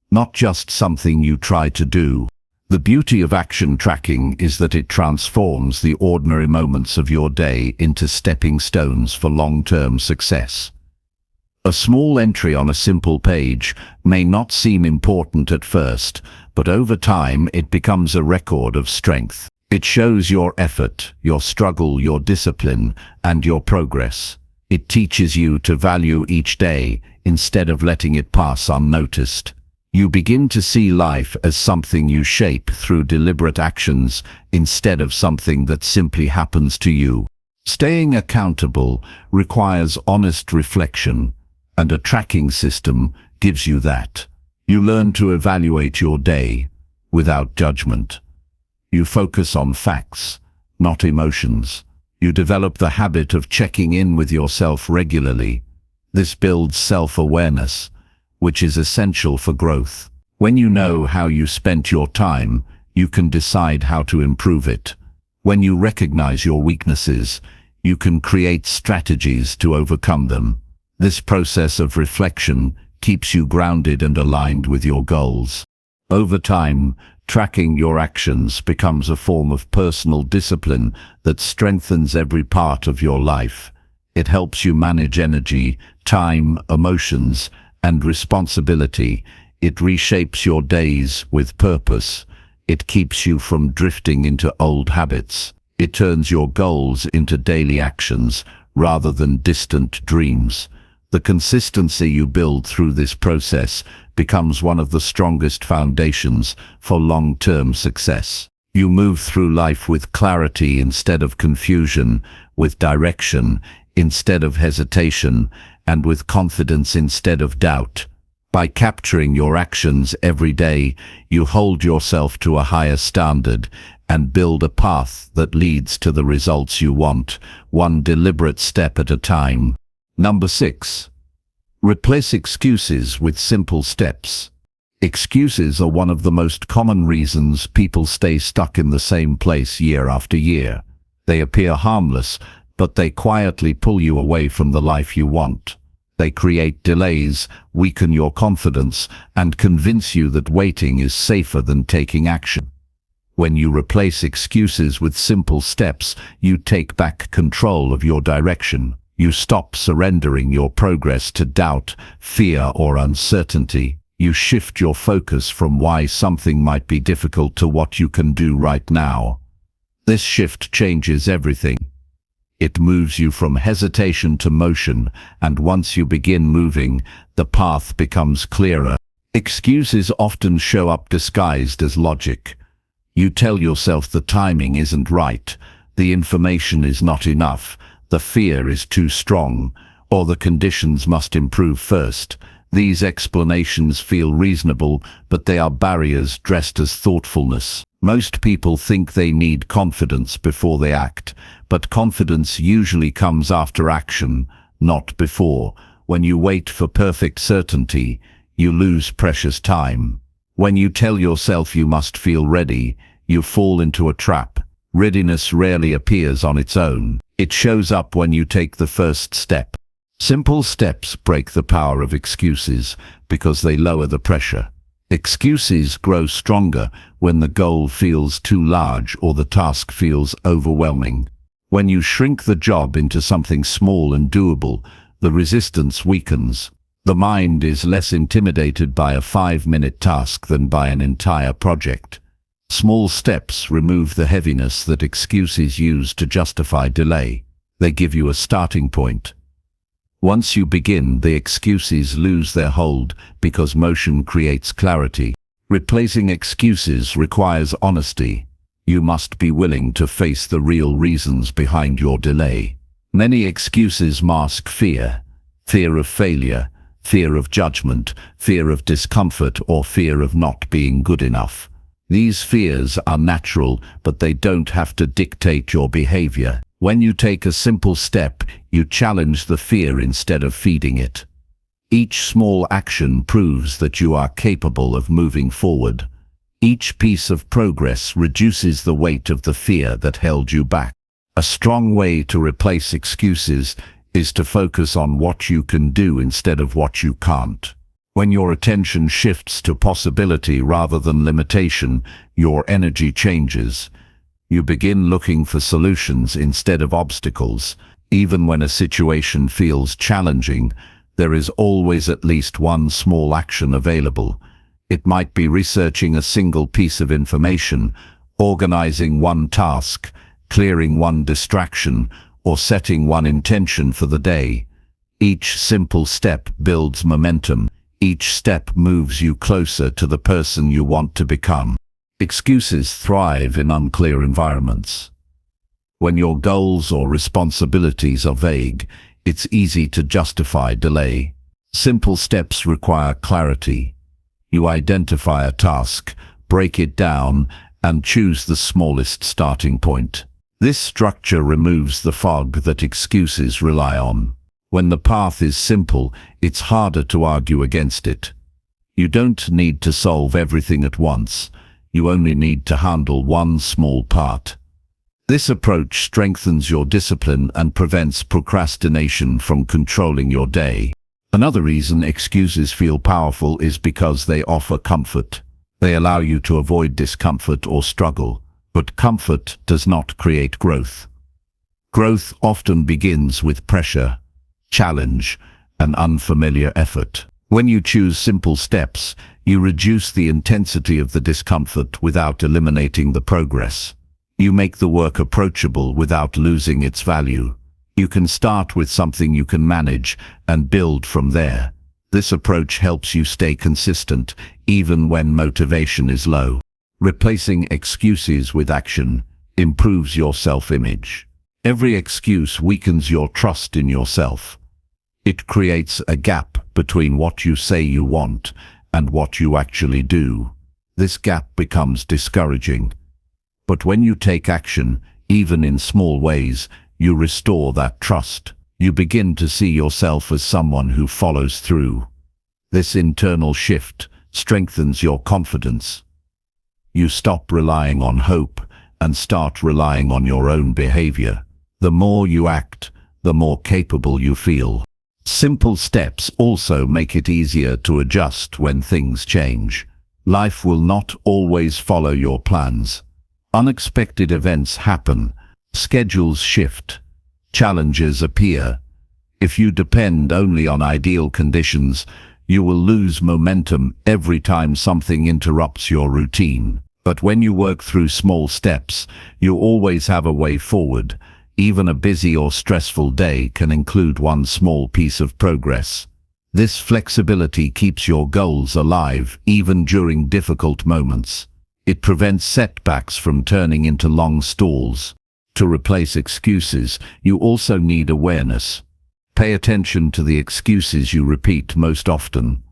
Speaker 1: not just something you try to do. The beauty of action tracking is that it transforms the ordinary moments of your day into stepping stones for long-term success. A small entry on a simple page may not seem important at first, but over time it becomes a record of strength. It shows your effort, your struggle, your discipline, and your progress. It teaches you to value each day instead of letting it pass unnoticed. You begin to see life as something you shape through deliberate actions instead of something that simply happens to you. Staying accountable requires honest reflection, and a tracking system gives you that. You learn to evaluate your day without judgment. You focus on facts, not emotions. You develop the habit of checking in with yourself regularly. This builds self-awareness, which is essential for growth. When you know how you spent your time, you can decide how to improve it. When you recognize your weaknesses, you can create strategies to overcome them. This process of reflection keeps you grounded and aligned with your goals. Over time, tracking your actions becomes a form of personal discipline that strengthens every part of your life. It helps you manage energy, time, emotions, and responsibility. It reshapes your days with purpose. It keeps you from drifting into old habits. It turns your goals into daily actions rather than distant dreams. The consistency you build through this process becomes one of the strongest foundations for long-term success. You move through life with clarity instead of confusion, with direction instead of hesitation, and with confidence instead of doubt. By capturing your actions every day, you hold yourself to a higher standard and build a path that leads to the results you want, one deliberate step at a time. Number 6. Replace excuses with simple steps. Excuses are one of the most common reasons people stay stuck in the same place year after year. They appear harmless, but they quietly pull you away from the life you want. They create delays, weaken your confidence, and convince you that waiting is safer than taking action. When you replace excuses with simple steps, you take back control of your direction. You stop surrendering your progress to doubt, fear, or uncertainty. You shift your focus from why something might be difficult to what you can do right now. This shift changes everything. It moves you from hesitation to motion, and once you begin moving, the path becomes clearer. Excuses often show up disguised as logic. You tell yourself the timing isn't right, the information is not enough, the fear is too strong, or the conditions must improve first. These explanations feel reasonable, but they are barriers dressed as thoughtfulness. Most people think they need confidence before they act, but confidence usually comes after action, not before. When you wait for perfect certainty, you lose precious time. When you tell yourself you must feel ready, you fall into a trap. Readiness rarely appears on its own. It shows up when you take the first step. Simple steps break the power of excuses because they lower the pressure. Excuses grow stronger when the goal feels too large or the task feels overwhelming. When you shrink the job into something small and doable, the resistance weakens. The mind is less intimidated by a 5-minute task than by an entire project. Small steps remove the heaviness that excuses use to justify delay. They give you a starting point. Once you begin, the excuses lose their hold because motion creates clarity. Replacing excuses requires honesty. You must be willing to face the real reasons behind your delay. Many excuses mask fear. Fear of failure, fear of judgment, fear of discomfort, or fear of not being good enough. These fears are natural, but they don't have to dictate your behavior. When you take a simple step, you challenge the fear instead of feeding it. Each small action proves that you are capable of moving forward. Each piece of progress reduces the weight of the fear that held you back. A strong way to replace excuses is to focus on what you can do instead of what you can't. When your attention shifts to possibility rather than limitation, your energy changes. You begin looking for solutions instead of obstacles. Even when a situation feels challenging, there is always at least one small action available. It might be researching a single piece of information, organizing one task, clearing one distraction, or setting one intention for the day. Each simple step builds momentum. Each step moves you closer to the person you want to become. Excuses thrive in unclear environments. When your goals or responsibilities are vague, it's easy to justify delay. Simple steps require clarity. You identify a task, break it down, and choose the smallest starting point. This structure removes the fog that excuses rely on. When the path is simple, it's harder to argue against it. You don't need to solve everything at once. You only need to handle one small part. This approach strengthens your discipline and prevents procrastination from controlling your day. Another reason excuses feel powerful is because they offer comfort. They allow you to avoid discomfort or struggle, but comfort does not create growth. Growth often begins with pressure, challenge, and unfamiliar effort. When you choose simple steps, you reduce the intensity of the discomfort without eliminating the progress. You make the work approachable without losing its value. You can start with something you can manage and build from there. This approach helps you stay consistent even when motivation is low. Replacing excuses with action improves your self-image. Every excuse weakens your trust in yourself. It creates a gap between what you say you want and what you actually do. This gap becomes discouraging. But when you take action, even in small ways, you restore that trust. You begin to see yourself as someone who follows through. This internal shift strengthens your confidence. You stop relying on hope and start relying on your own behavior. The more you act, the more capable you feel. Simple steps also make it easier to adjust when things change. Life will not always follow your plans. Unexpected events happen, schedules shift, challenges appear. If you depend only on ideal conditions, you will lose momentum every time something interrupts your routine. But when you work through small steps, you always have a way forward. Even a busy or stressful day can include one small piece of progress. This flexibility keeps your goals alive even during difficult moments. It prevents setbacks from turning into long stalls. To replace excuses, you also need awareness. Pay attention to the excuses you repeat most often.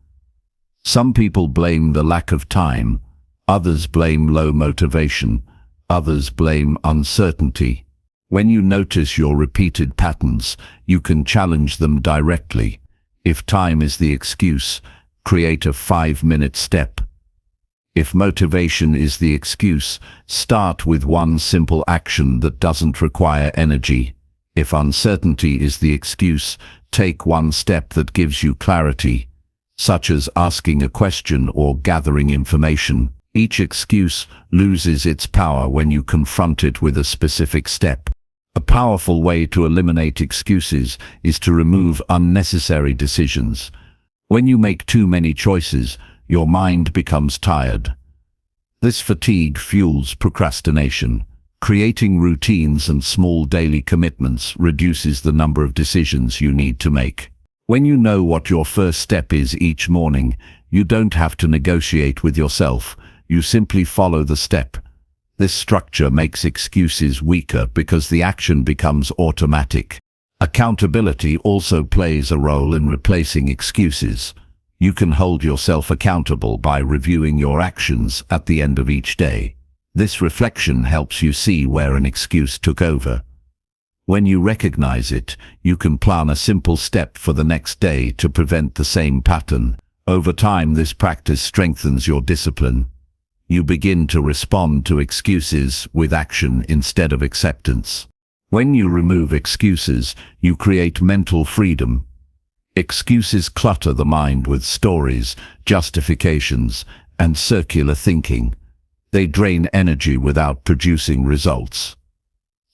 Speaker 1: Some people blame the lack of time. Others blame low motivation. Others blame uncertainty. When you notice your repeated patterns, you can challenge them directly. If time is the excuse, create a 5-minute step. If motivation is the excuse, start with one simple action that doesn't require energy. If uncertainty is the excuse, take one step that gives you clarity, such as asking a question or gathering information. Each excuse loses its power when you confront it with a specific step. A powerful way to eliminate excuses is to remove unnecessary decisions. When you make too many choices, your mind becomes tired. This fatigue fuels procrastination. Creating routines and small daily commitments reduces the number of decisions you need to make. When you know what your first step is each morning, you don't have to negotiate with yourself. You simply follow the step. This structure makes excuses weaker because the action becomes automatic. Accountability also plays a role in replacing excuses. You can hold yourself accountable by reviewing your actions at the end of each day. This reflection helps you see where an excuse took over. When you recognize it, you can plan a simple step for the next day to prevent the same pattern. Over time, this practice strengthens your discipline. You begin to respond to excuses with action instead of acceptance. When you remove excuses, you create mental freedom. Excuses clutter the mind with stories, justifications, and circular thinking. They drain energy without producing results.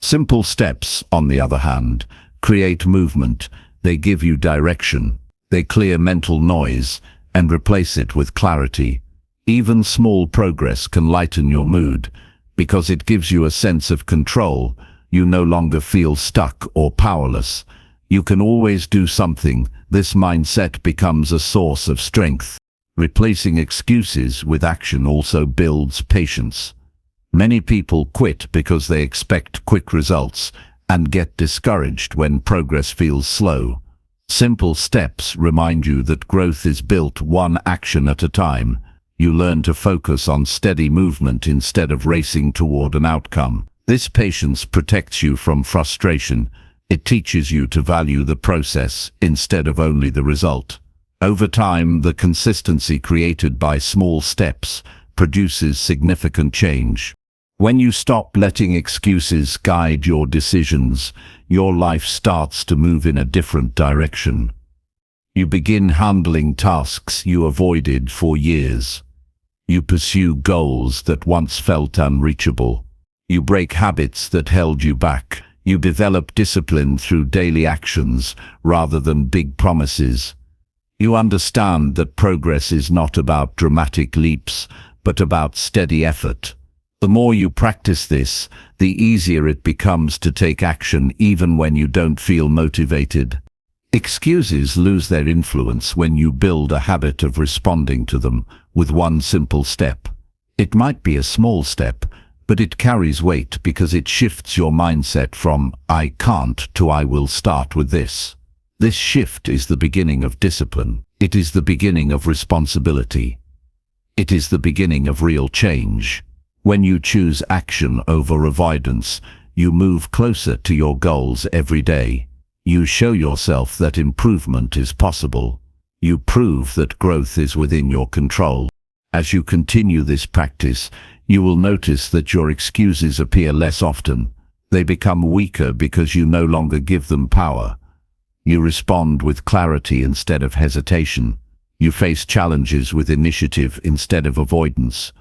Speaker 1: Simple steps, on the other hand, create movement. They give you direction. They clear mental noise and replace it with clarity. Even small progress can lighten your mood because it gives you a sense of control. You no longer feel stuck or powerless. You can always do something. This mindset becomes a source of strength. Replacing excuses with action also builds patience. Many people quit because they expect quick results and get discouraged when progress feels slow. Simple steps remind you that growth is built one action at a time. You learn to focus on steady movement instead of racing toward an outcome. This patience protects you from frustration. It teaches you to value the process instead of only the result. Over time, the consistency created by small steps produces significant change. When you stop letting excuses guide your decisions, your life starts to move in a different direction. You begin handling tasks you avoided for years. You pursue goals that once felt unreachable. You break habits that held you back. You develop discipline through daily actions rather than big promises. You understand that progress is not about dramatic leaps, but about steady effort. The more you practice this, the easier it becomes to take action even when you don't feel motivated. Excuses lose their influence when you build a habit of responding to them with one simple step. It might be a small step, but it carries weight because it shifts your mindset from "I can't" to "I will start with this." This shift is the beginning of discipline. It is the beginning of responsibility. It is the beginning of real change. When you choose action over avoidance, you move closer to your goals every day. You show yourself that improvement is possible. You prove that growth is within your control. As you continue this practice, you will notice that your excuses appear less often. They become weaker because you no longer give them power. You respond with clarity instead of hesitation. You face challenges with initiative instead of avoidance.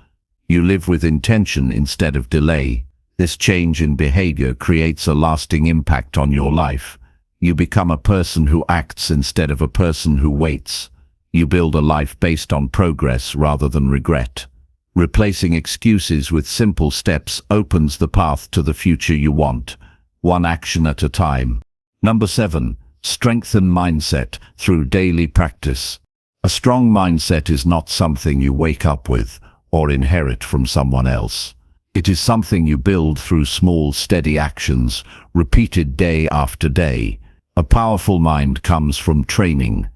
Speaker 1: You live with intention instead of delay. This change in behavior creates a lasting impact on your life. You become a person who acts instead of a person who waits. You build a life based on progress rather than regret. Replacing excuses with simple steps opens the path to the future you want, one action at a time. Number 7. Strengthen mindset through daily practice. A strong mindset is not something you wake up with or inherit from someone else. It is something you build through small, steady actions, repeated day after day. A powerful mind comes from training,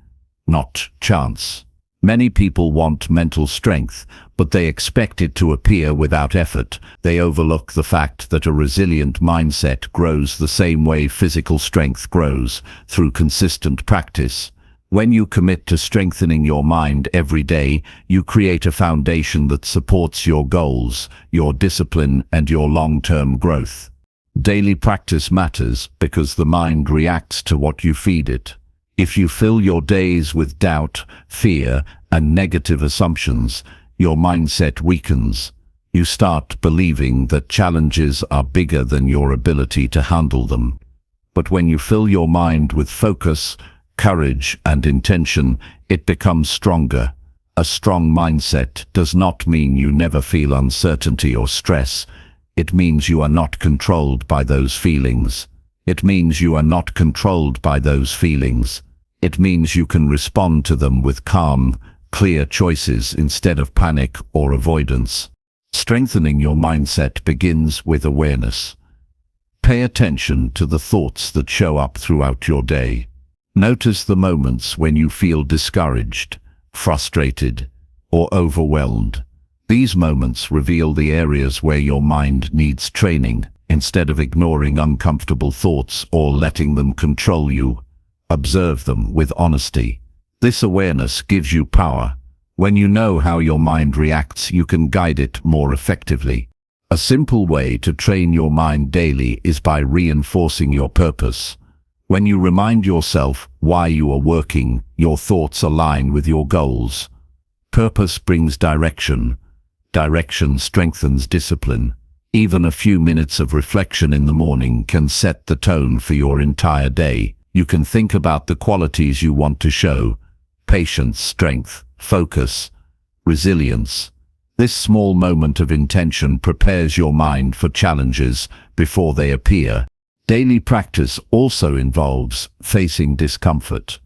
Speaker 1: not chance. Many people want mental strength, but they expect it to appear without effort. They overlook the fact that a resilient mindset grows the same way physical strength grows, through consistent practice. When you commit to strengthening your mind every day, you create a foundation that supports your goals, your discipline, and your long-term growth. Daily practice matters because the mind reacts to what you feed it. If you fill your days with doubt, fear, and negative assumptions, your mindset weakens. You start believing that challenges are bigger than your ability to handle them. But when you fill your mind with focus, courage, and intention, it becomes stronger. A strong mindset does not mean you never feel uncertainty or stress. It means you are not controlled by those feelings. It means you are not controlled by those feelings. It means you can respond to them with calm, clear choices instead of panic or avoidance. Strengthening your mindset begins with awareness. Pay attention to the thoughts that show up throughout your day. Notice the moments when you feel discouraged, frustrated, or overwhelmed. These moments reveal the areas where your mind needs training. Instead of ignoring uncomfortable thoughts or letting them control you, observe them with honesty. This awareness gives you power. When you know how your mind reacts, you can guide it more effectively. A simple way to train your mind daily is by reinforcing your purpose. When you remind yourself why you are working, your thoughts align with your goals. Purpose brings direction. Direction strengthens discipline. Even a few minutes of reflection in the morning can set the tone for your entire day. You can think about the qualities you want to show: patience, strength, focus, resilience. This small moment of intention prepares your mind for challenges before they appear. Daily practice also involves facing discomfort.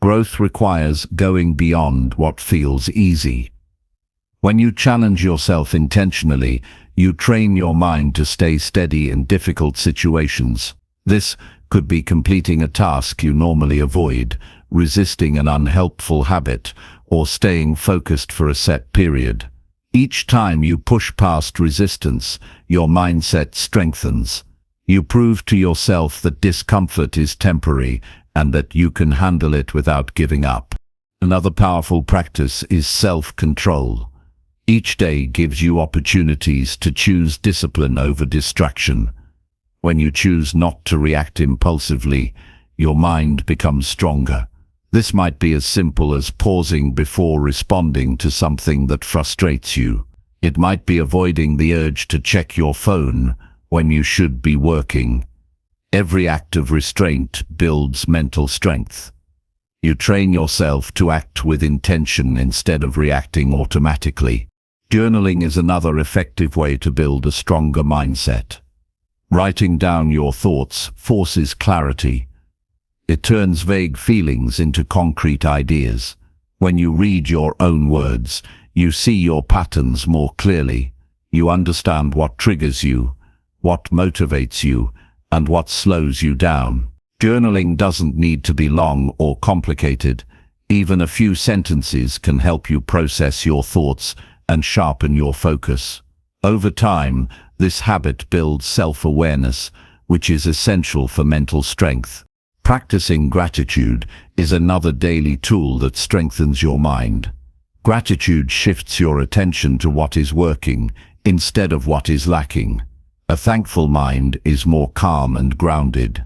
Speaker 1: Growth requires going beyond what feels easy. When you challenge yourself intentionally, you train your mind to stay steady in difficult situations. This could be completing a task you normally avoid, resisting an unhelpful habit, or staying focused for a set period. Each time you push past resistance, your mindset strengthens. You prove to yourself that discomfort is temporary and that you can handle it without giving up. Another powerful practice is self-control. Each day gives you opportunities to choose discipline over distraction. When you choose not to react impulsively, your mind becomes stronger. This might be as simple as pausing before responding to something that frustrates you. It might be avoiding the urge to check your phone when you should be working. Every act of restraint builds mental strength. You train yourself to act with intention instead of reacting automatically. Journaling is another effective way to build a stronger mindset. Writing down your thoughts forces clarity. It turns vague feelings into concrete ideas. When you read your own words, you see your patterns more clearly. You understand what triggers you, what motivates you, and what slows you down. Journaling doesn't need to be long or complicated. Even a few sentences can help you process your thoughts and sharpen your focus. Over time, this habit builds self-awareness, which is essential for mental strength. Practicing gratitude is another daily tool that strengthens your mind. Gratitude shifts your attention to what is working instead of what is lacking. A thankful mind is more calm and grounded.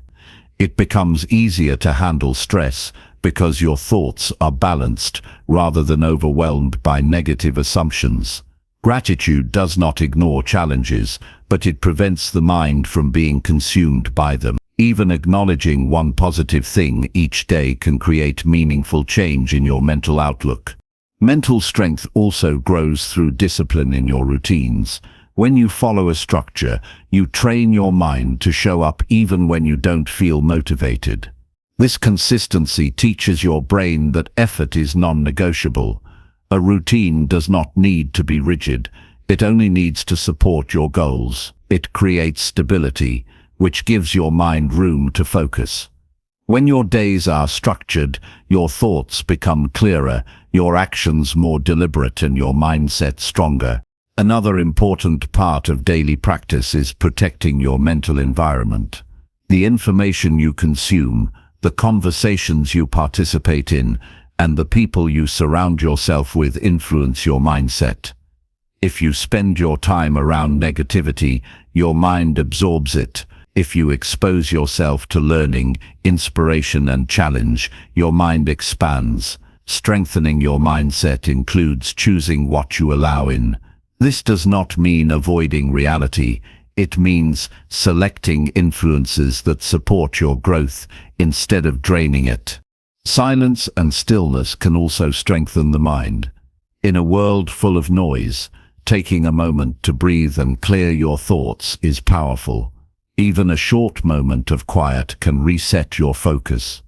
Speaker 1: It becomes easier to handle stress because your thoughts are balanced rather than overwhelmed by negative assumptions. Gratitude does not ignore challenges, but it prevents the mind from being consumed by them. Even acknowledging one positive thing each day can create meaningful change in your mental outlook. Mental strength also grows through discipline in your routines. When you follow a structure, you train your mind to show up even when you don't feel motivated. This consistency teaches your brain that effort is non-negotiable. A routine does not need to be rigid. It only needs to support your goals. It creates stability, which gives your mind room to focus. When your days are structured, your thoughts become clearer, your actions more deliberate, and your mindset stronger. Another important part of daily practice is protecting your mental environment. The information you consume, the conversations you participate in, and the people you surround yourself with influence your mindset. If you spend your time around negativity, your mind absorbs it. If you expose yourself to learning, inspiration, and challenge, your mind expands. Strengthening your mindset includes choosing what you allow in. This does not mean avoiding reality. It means selecting influences that support your growth instead of draining it. Silence and stillness can also strengthen the mind. In a world full of noise, taking a moment to breathe and clear your thoughts is powerful. Even a short moment of quiet can reset your focus.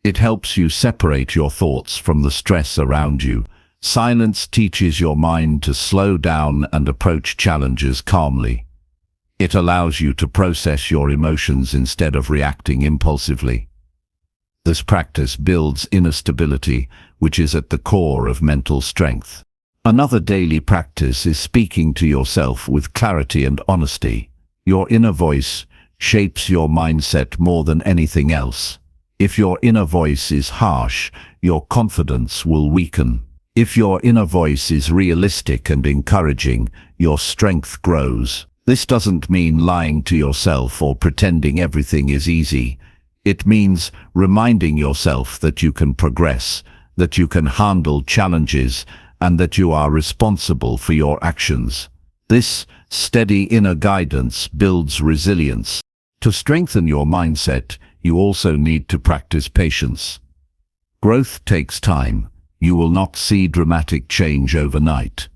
Speaker 1: It helps you separate your thoughts from the stress around you. Silence teaches your mind to slow down and approach challenges calmly. It allows you to process your emotions instead of reacting impulsively. This practice builds inner stability, which is at the core of mental strength. Another daily practice is speaking to yourself with clarity and honesty. Your inner voice shapes your mindset more than anything else. If your inner voice is harsh, your confidence will weaken. If your inner voice is realistic and encouraging, your strength grows. This doesn't mean lying to yourself or pretending everything is easy. It means reminding yourself that you can progress, that you can handle challenges, and that you are responsible for your actions. This steady inner guidance builds resilience. To strengthen your mindset, you also need to practice patience. Growth takes time. You will not see dramatic change overnight.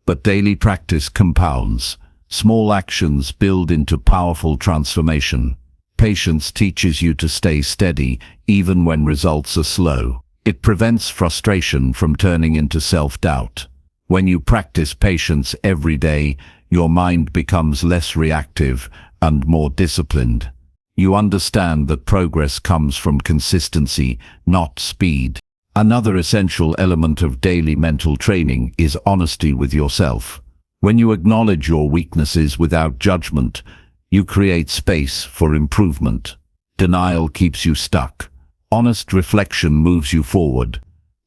Speaker 1: But daily practice compounds. Small actions build into powerful transformation. Patience teaches you to stay steady even when results are slow. It prevents frustration from turning into self-doubt. When you practice patience every day, your mind becomes less reactive and more disciplined. You understand that progress comes from consistency, not speed. Another essential element of daily mental training is honesty with yourself. When you acknowledge your weaknesses without judgment, you create space for improvement. Denial keeps you stuck. Honest reflection moves you forward.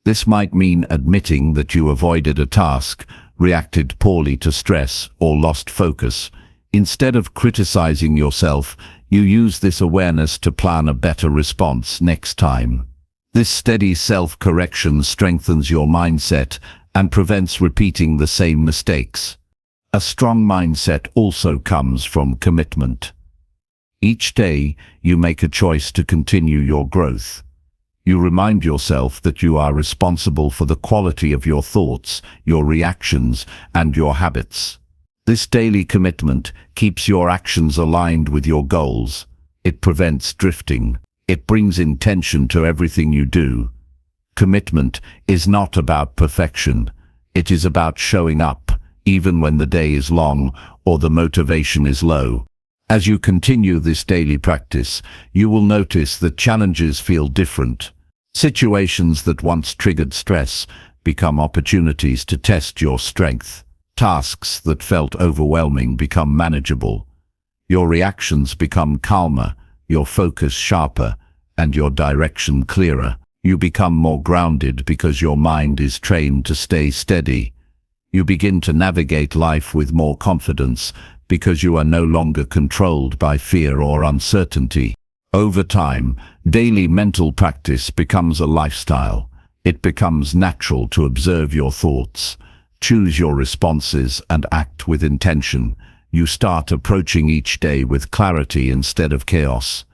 Speaker 1: This might mean admitting that you avoided a task, reacted poorly to stress, or lost focus. Instead of criticizing yourself, you use this awareness to plan a better response next time. This steady self-correction strengthens your mindset and prevents repeating the same mistakes. A strong mindset also comes from commitment. Each day, you make a choice to continue your growth. You remind yourself that you are responsible for the quality of your thoughts, your reactions, and your habits. This daily commitment keeps your actions aligned with your goals. It prevents drifting. It brings intention to everything you do. Commitment is not about perfection. It is about showing up, even when the day is long or the motivation is low. As you continue this daily practice, you will notice that challenges feel different. Situations that once triggered stress become opportunities to test your strength. Tasks that felt overwhelming become manageable. Your reactions become calmer, your focus sharper, and your direction clearer. You become more grounded because your mind is trained to stay steady. You begin to navigate life with more confidence because you are no longer controlled by fear or uncertainty. Over time, daily mental practice becomes a lifestyle. It becomes natural to observe your thoughts, choose your responses, and act with intention. You start approaching each day with clarity instead of chaos.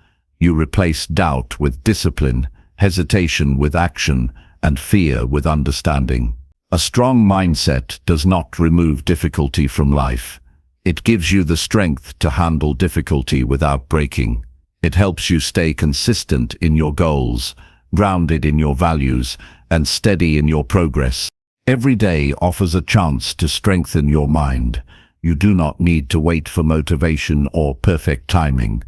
Speaker 1: You replace doubt with discipline, hesitation with action, and fear with understanding. A strong mindset does not remove difficulty from life. It gives you the strength to handle difficulty without breaking. It helps you stay consistent in your goals, grounded in your values, and steady in your progress. Every day offers a chance to strengthen your mind. You do not need to wait for motivation or perfect timing.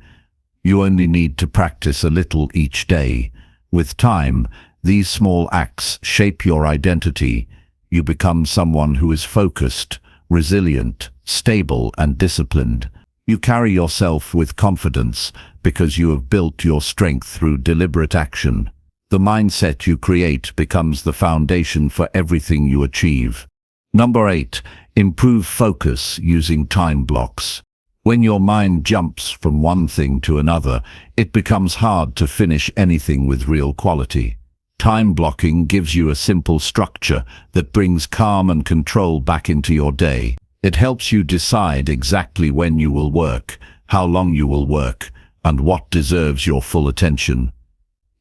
Speaker 1: You only need to practice a little each day. With time, these small acts shape your identity. You become someone who is focused, resilient, stable, and disciplined. You carry yourself with confidence because you have built your strength through deliberate action. The mindset you create becomes the foundation for everything you achieve. Number 8. Improve focus using time blocks. When your mind jumps from one thing to another, it becomes hard to finish anything with real quality. Time blocking gives you a simple structure that brings calm and control back into your day. It helps you decide exactly when you will work, how long you will work, and what deserves your full attention.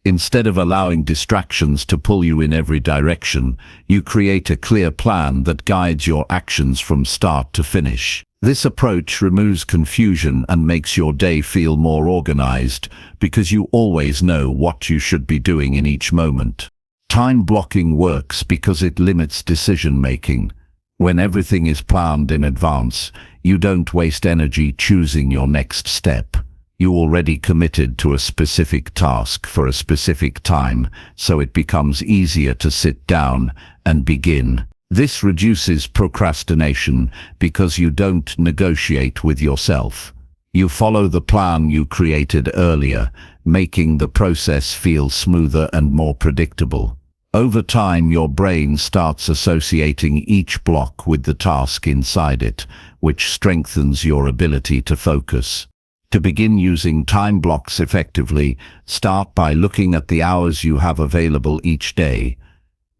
Speaker 1: Instead of allowing distractions to pull you in every direction, you create a clear plan that guides your actions from start to finish. This approach removes confusion and makes your day feel more organized because you always know what you should be doing in each moment. Time blocking works because it limits decision-making. When everything is planned in advance, you don't waste energy choosing your next step. You already committed to a specific task for a specific time, so it becomes easier to sit down and begin. This reduces procrastination because you don't negotiate with yourself. You follow the plan you created earlier, making the process feel smoother and more predictable. Over time, your brain starts associating each block with the task inside it, which strengthens your ability to focus. To begin using time blocks effectively, start by looking at the hours you have available each day.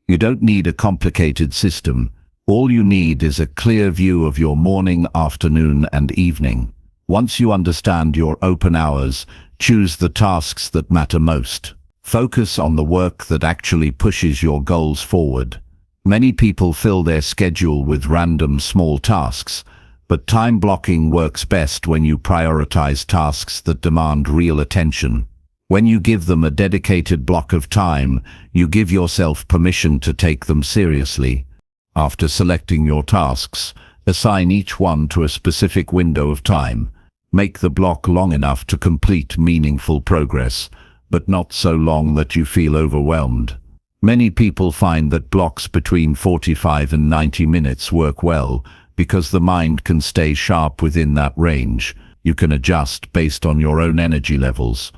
Speaker 1: You don't need a complicated system. All you need is a clear view of your morning, afternoon, and evening. Once you understand your open hours, choose the tasks that matter most. Focus on the work that actually pushes your goals forward. Many people fill their schedule with random small tasks, but time blocking works best when you prioritize tasks that demand real attention. When you give them a dedicated block of time, you give yourself permission to take them seriously. After selecting your tasks, assign each one to a specific window of time. Make the block long enough to complete meaningful progress, but not so long that you feel overwhelmed. Many people find that blocks between 45 and 90 minutes work well, because the mind can stay sharp within that range. You can adjust based on your own energy levels.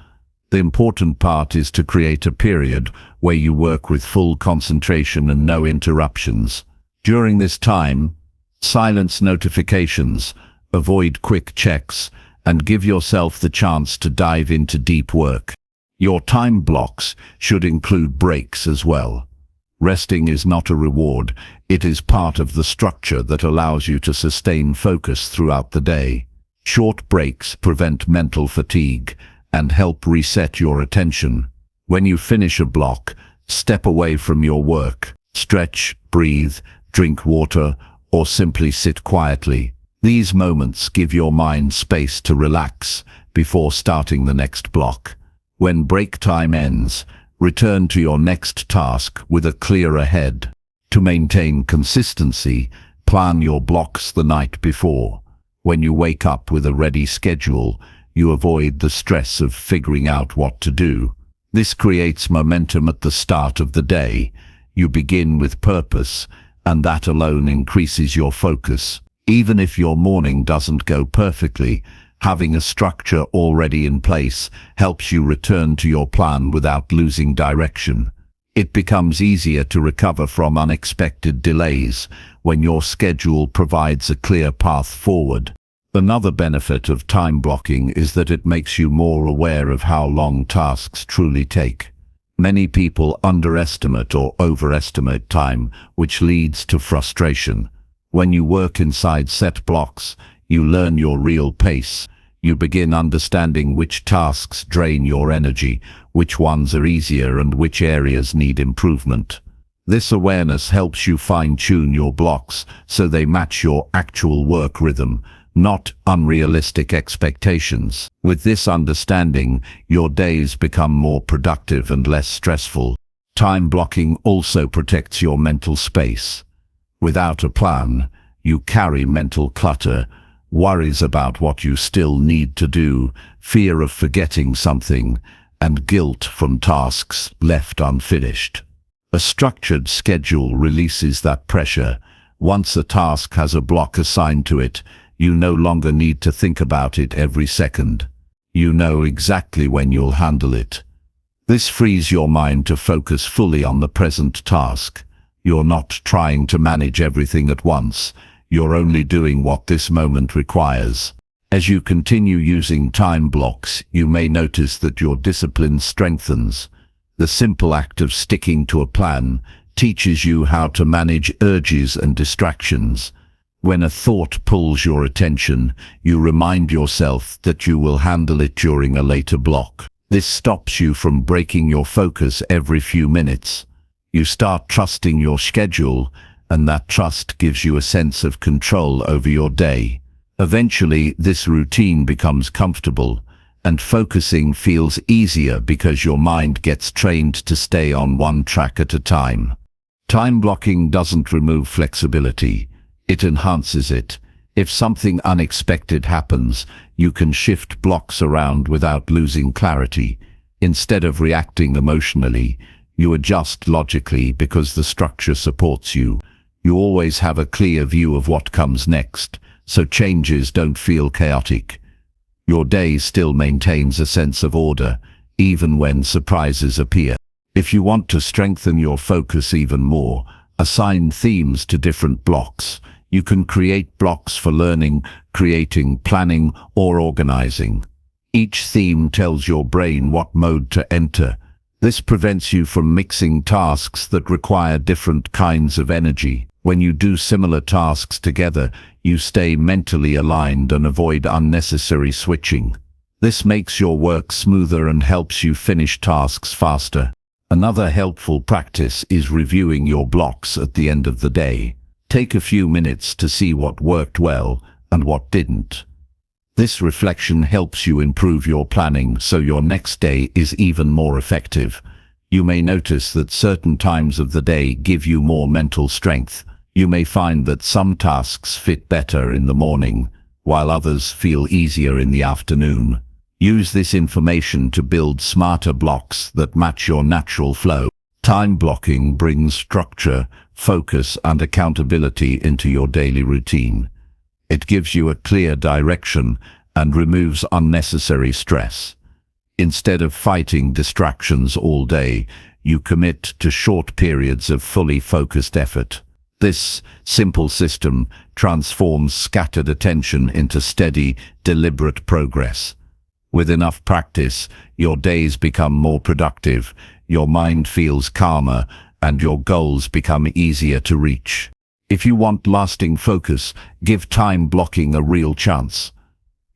Speaker 1: The important part is to create a period where you work with full concentration and no interruptions. During this time, silence notifications, avoid quick checks, and give yourself the chance to dive into deep work. Your time blocks should include breaks as well. Resting is not a reward, it is part of the structure that allows you to sustain focus throughout the day. Short breaks prevent mental fatigue and help reset your attention. When you finish a block, step away from your work. Stretch, breathe, drink water, or simply sit quietly. These moments give your mind space to relax before starting the next block. When break time ends, return to your next task with a clearer head. To maintain consistency, plan your blocks the night before. When you wake up with a ready schedule, you avoid the stress of figuring out what to do. This creates momentum at the start of the day. You begin with purpose, and that alone increases your focus. Even if your morning doesn't go perfectly, having a structure already in place helps you return to your plan without losing direction. It becomes easier to recover from unexpected delays when your schedule provides a clear path forward. Another benefit of time blocking is that it makes you more aware of how long tasks truly take. Many people underestimate or overestimate time, which leads to frustration. When you work inside set blocks, you learn your real pace. You begin understanding which tasks drain your energy, which ones are easier, and which areas need improvement. This awareness helps you fine-tune your blocks so they match your actual work rhythm, not unrealistic expectations. With this understanding, your days become more productive and less stressful. Time blocking also protects your mental space. Without a plan, you carry mental clutter, worries about what you still need to do, fear of forgetting something, and guilt from tasks left unfinished. A structured schedule releases that pressure. Once a task has a block assigned to it, you no longer need to think about it every second. You know exactly when you'll handle it. This frees your mind to focus fully on the present task. You're not trying to manage everything at once. You're only doing what this moment requires. As you continue using time blocks, you may notice that your discipline strengthens. The simple act of sticking to a plan teaches you how to manage urges and distractions. When a thought pulls your attention, you remind yourself that you will handle it during a later block. This stops you from breaking your focus every few minutes. You start trusting your schedule, and that trust gives you a sense of control over your day. Eventually, this routine becomes comfortable, and focusing feels easier because your mind gets trained to stay on one track at a time. Time blocking doesn't remove flexibility, it enhances it. If something unexpected happens, you can shift blocks around without losing clarity. Instead of reacting emotionally, you adjust logically because the structure supports you. You always have a clear view of what comes next, so changes don't feel chaotic. Your day still maintains a sense of order, even when surprises appear. If you want to strengthen your focus even more, assign themes to different blocks. You can create blocks for learning, creating, planning, or organizing. Each theme tells your brain what mode to enter. This prevents you from mixing tasks that require different kinds of energy. When you do similar tasks together, you stay mentally aligned and avoid unnecessary switching. This makes your work smoother and helps you finish tasks faster. Another helpful practice is reviewing your blocks at the end of the day. Take a few minutes to see what worked well and what didn't. This reflection helps you improve your planning so your next day is even more effective. You may notice that certain times of the day give you more mental strength. You may find that some tasks fit better in the morning, while others feel easier in the afternoon. Use this information to build smarter blocks that match your natural flow. Time blocking brings structure, focus, and accountability into your daily routine. It gives you a clear direction and removes unnecessary stress. Instead of fighting distractions all day, you commit to short periods of fully focused effort. This simple system transforms scattered attention into steady, deliberate progress. With enough practice, your days become more productive, your mind feels calmer, and your goals become easier to reach. If you want lasting focus, give time blocking a real chance.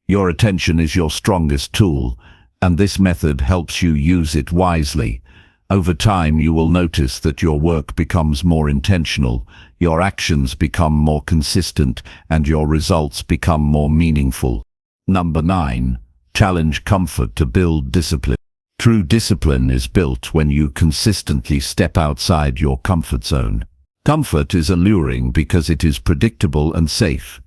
Speaker 1: Your attention is your strongest tool, and this method helps you use it wisely. Over time, you will notice that your work becomes more intentional, your actions become more consistent, and your results become more meaningful. Number 9. Challenge comfort to build discipline. True discipline is built when you consistently step outside your comfort zone. Comfort is alluring because it is predictable and safe,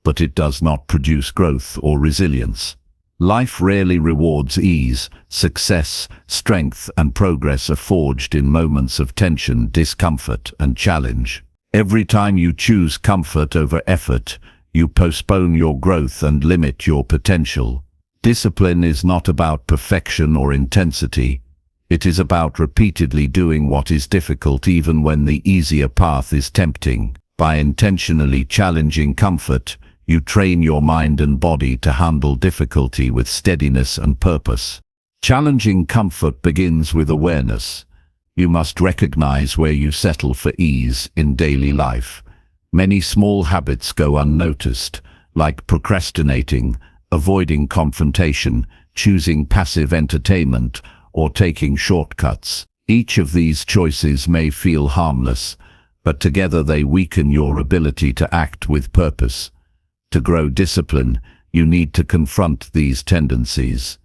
Speaker 1: but it does not produce growth or resilience. Life rarely rewards ease. Success, strength, and progress are forged in moments of tension, discomfort, and challenge. Every time you choose comfort over effort, you postpone your growth and limit your potential. Discipline is not about perfection or intensity. It is about repeatedly doing what is difficult even when the easier path is tempting. By intentionally challenging comfort, you train your mind and body to handle difficulty with steadiness and purpose. Challenging comfort begins with awareness. You must recognize where you settle for ease in daily life. Many small habits go unnoticed, like procrastinating, avoiding confrontation, choosing passive entertainment, or taking shortcuts. Each of these choices may feel harmless, but together they weaken your ability to act with purpose. To grow discipline, you need to confront these tendencies.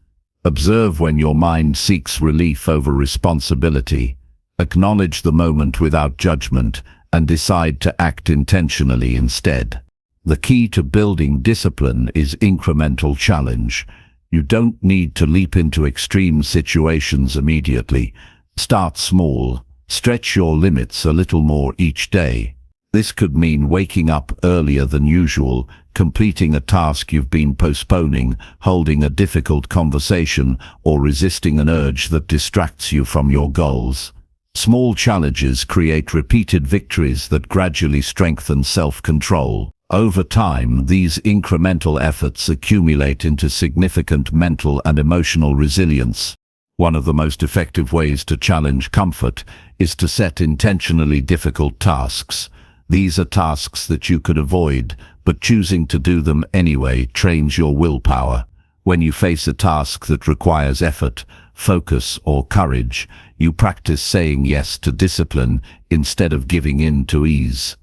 Speaker 1: Observe when your mind seeks relief over responsibility. Acknowledge the moment without judgment and decide to act intentionally instead. The key to building discipline is incremental challenge. You don't need to leap into extreme situations immediately. Start small. Stretch your limits a little more each day. This could mean waking up earlier than usual, completing a task you've been postponing, holding a difficult conversation, or resisting an urge that distracts you from your goals. Small challenges create repeated victories that gradually strengthen self-control. Over time, these incremental efforts accumulate into significant mental and emotional resilience. One of the most effective ways to challenge comfort is to set intentionally difficult tasks. These are tasks that you could avoid, but choosing to do them anyway trains your willpower. When you face a task that requires effort, focus, or courage, you practice saying yes to discipline instead of giving in to ease.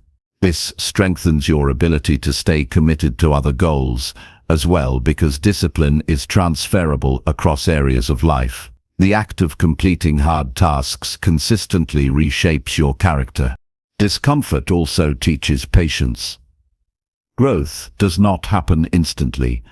Speaker 1: This strengthens your ability to stay committed to other goals as well, because discipline is transferable across areas of life. The act of completing hard tasks consistently reshapes your character. Discomfort also teaches patience. Growth does not happen instantly,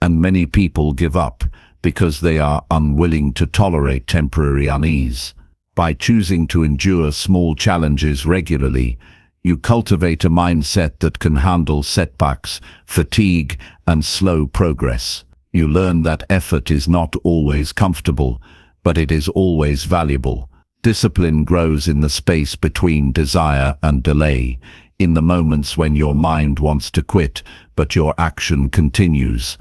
Speaker 1: and many people give up because they are unwilling to tolerate temporary unease. By choosing to endure small challenges regularly, you cultivate a mindset that can handle setbacks, fatigue, and slow progress. You learn that effort is not always comfortable, but it is always valuable. Discipline grows in the space between desire and delay, in the moments when your mind wants to quit, but your action continues.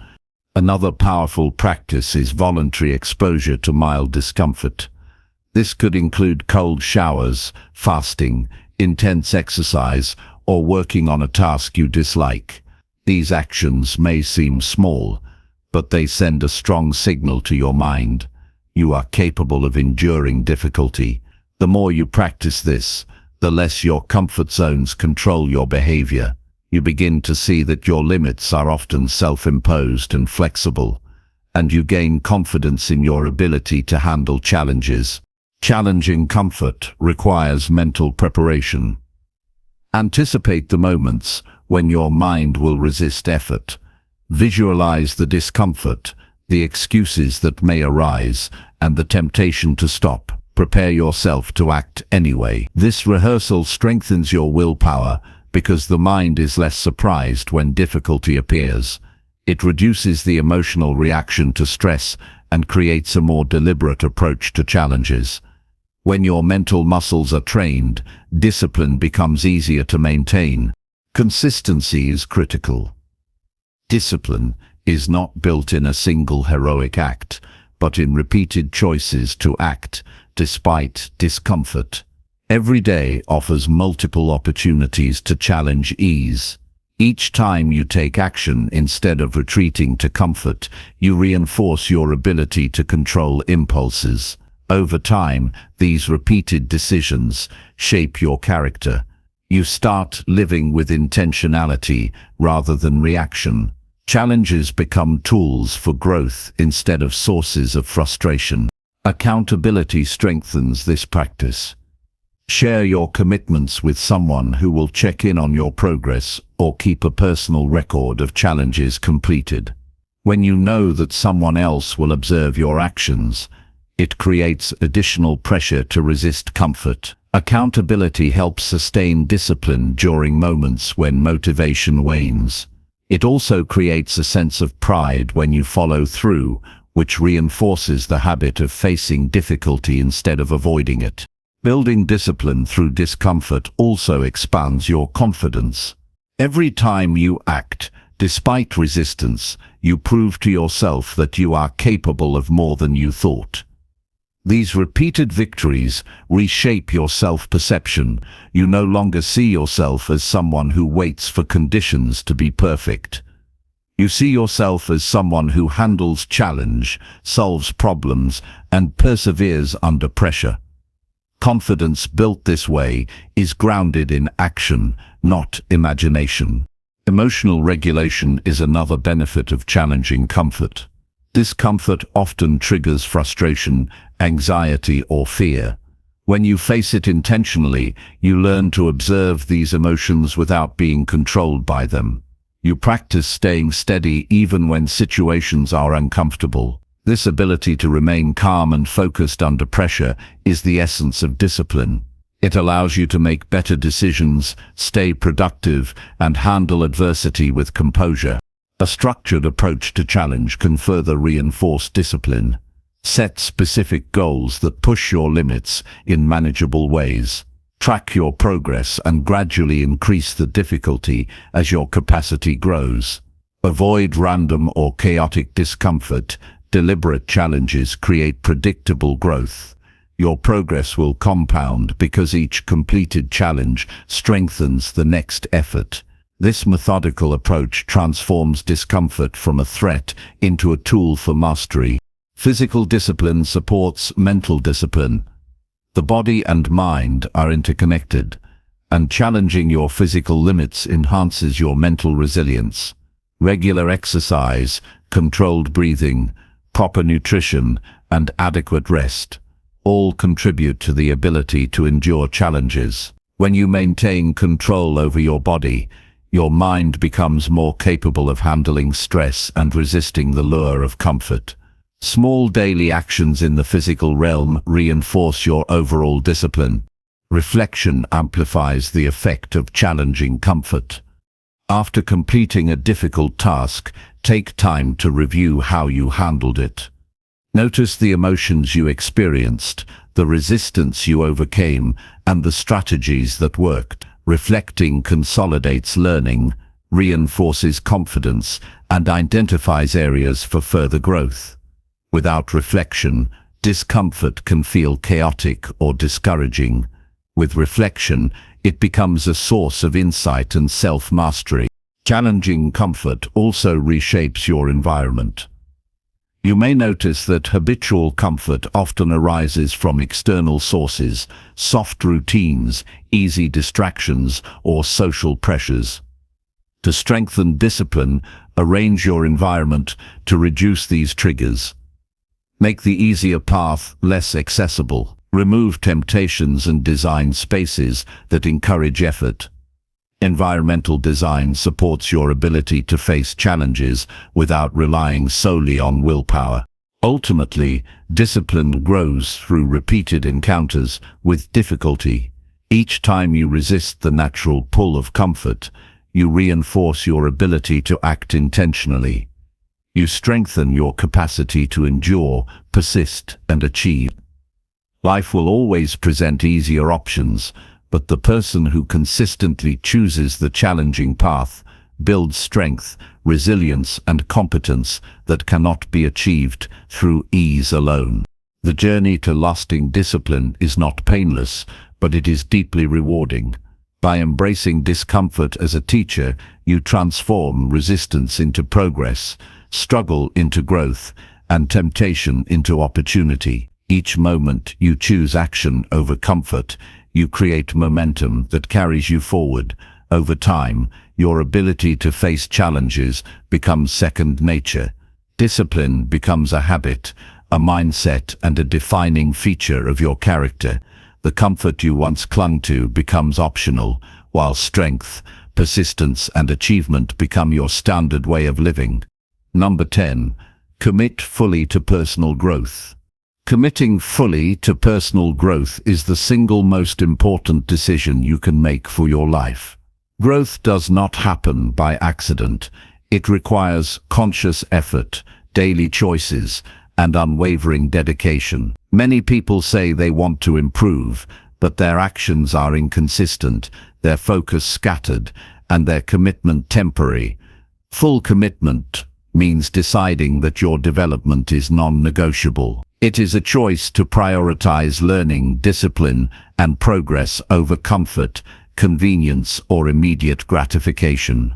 Speaker 1: Another powerful practice is voluntary exposure to mild discomfort. This could include cold showers, fasting, intense exercise, or working on a task you dislike. These actions may seem small, but they send a strong signal to your mind. You are capable of enduring difficulty. The more you practice this, the less your comfort zones control your behavior. You begin to see that your limits are often self-imposed and flexible, and you gain confidence in your ability to handle challenges. Challenging comfort requires mental preparation. Anticipate the moments when your mind will resist effort. Visualize the discomfort, the excuses that may arise, and the temptation to stop. Prepare yourself to act anyway. This rehearsal strengthens your willpower because the mind is less surprised when difficulty appears. It reduces the emotional reaction to stress and creates a more deliberate approach to challenges. When your mental muscles are trained, discipline becomes easier to maintain. Consistency is critical. Discipline is not built in a single heroic act, but in repeated choices to act despite discomfort. Every day offers multiple opportunities to challenge ease. Each time you take action instead of retreating to comfort, you reinforce your ability to control impulses. Over time, these repeated decisions shape your character. You start living with intentionality rather than reaction. Challenges become tools for growth instead of sources of frustration. Accountability strengthens this practice. Share your commitments with someone who will check in on your progress or keep a personal record of challenges completed. When you know that someone else will observe your actions, it creates additional pressure to resist comfort. Accountability helps sustain discipline during moments when motivation wanes. It also creates a sense of pride when you follow through, which reinforces the habit of facing difficulty instead of avoiding it. Building discipline through discomfort also expands your confidence. Every time you act, despite resistance, you prove to yourself that you are capable of more than you thought. These repeated victories reshape your self-perception. You no longer see yourself as someone who waits for conditions to be perfect. You see yourself as someone who handles challenge, solves problems, and perseveres under pressure. Confidence built this way is grounded in action, not imagination. Emotional regulation is another benefit of challenging comfort. Discomfort often triggers frustration, anxiety, or fear. When you face it intentionally, you learn to observe these emotions without being controlled by them. You practice staying steady even when situations are uncomfortable. This ability to remain calm and focused under pressure is the essence of discipline. It allows you to make better decisions, stay productive, and handle adversity with composure. A structured approach to challenge can further reinforce discipline. Set specific goals that push your limits in manageable ways. Track your progress and gradually increase the difficulty as your capacity grows. Avoid random or chaotic discomfort. Deliberate challenges create predictable growth. Your progress will compound because each completed challenge strengthens the next effort. This methodical approach transforms discomfort from a threat into a tool for mastery. Physical discipline supports mental discipline. The body and mind are interconnected, and challenging your physical limits enhances your mental resilience. Regular exercise, controlled breathing, proper nutrition, and adequate rest all contribute to the ability to endure challenges. When you maintain control over your body, your mind becomes more capable of handling stress and resisting the lure of comfort. Small daily actions in the physical realm reinforce your overall discipline. Reflection amplifies the effect of challenging comfort. After completing a difficult task, take time to review how you handled it. Notice the emotions you experienced, the resistance you overcame, and the strategies that worked. Reflecting consolidates learning, reinforces confidence, and identifies areas for further growth. Without reflection, discomfort can feel chaotic or discouraging. With reflection, it becomes a source of insight and self-mastery. Challenging comfort also reshapes your environment. You may notice that habitual comfort often arises from external sources, soft routines, easy distractions, or social pressures. To strengthen discipline, arrange your environment to reduce these triggers. Make the easier path less accessible. Remove temptations and design spaces that encourage effort. Environmental design supports your ability to face challenges without relying solely on willpower. Ultimately, discipline grows through repeated encounters with difficulty. Each time you resist the natural pull of comfort, you reinforce your ability to act intentionally. You strengthen your capacity to endure, persist, and achieve. Life will always present easier options, but the person who consistently chooses the challenging path builds strength, resilience, and competence that cannot be achieved through ease alone. The journey to lasting discipline is not painless, but it is deeply rewarding. By embracing discomfort as a teacher, you transform resistance into progress, struggle into growth, and temptation into opportunity. Each moment you choose action over comfort, you create momentum that carries you forward. Over time, your ability to face challenges becomes second nature. Discipline becomes a habit, a mindset, and a defining feature of your character. The comfort you once clung to becomes optional, while strength, persistence, and achievement become your standard way of living. Number 10. Commit fully to personal growth. Committing fully to personal growth is the single most important decision you can make for your life. Growth does not happen by accident. It requires conscious effort, daily choices, and unwavering dedication. Many people say they want to improve, but their actions are inconsistent, their focus scattered, and their commitment temporary. Full commitment means deciding that your development is non-negotiable. It is a choice to prioritize learning, discipline, and progress over comfort, convenience, or immediate gratification.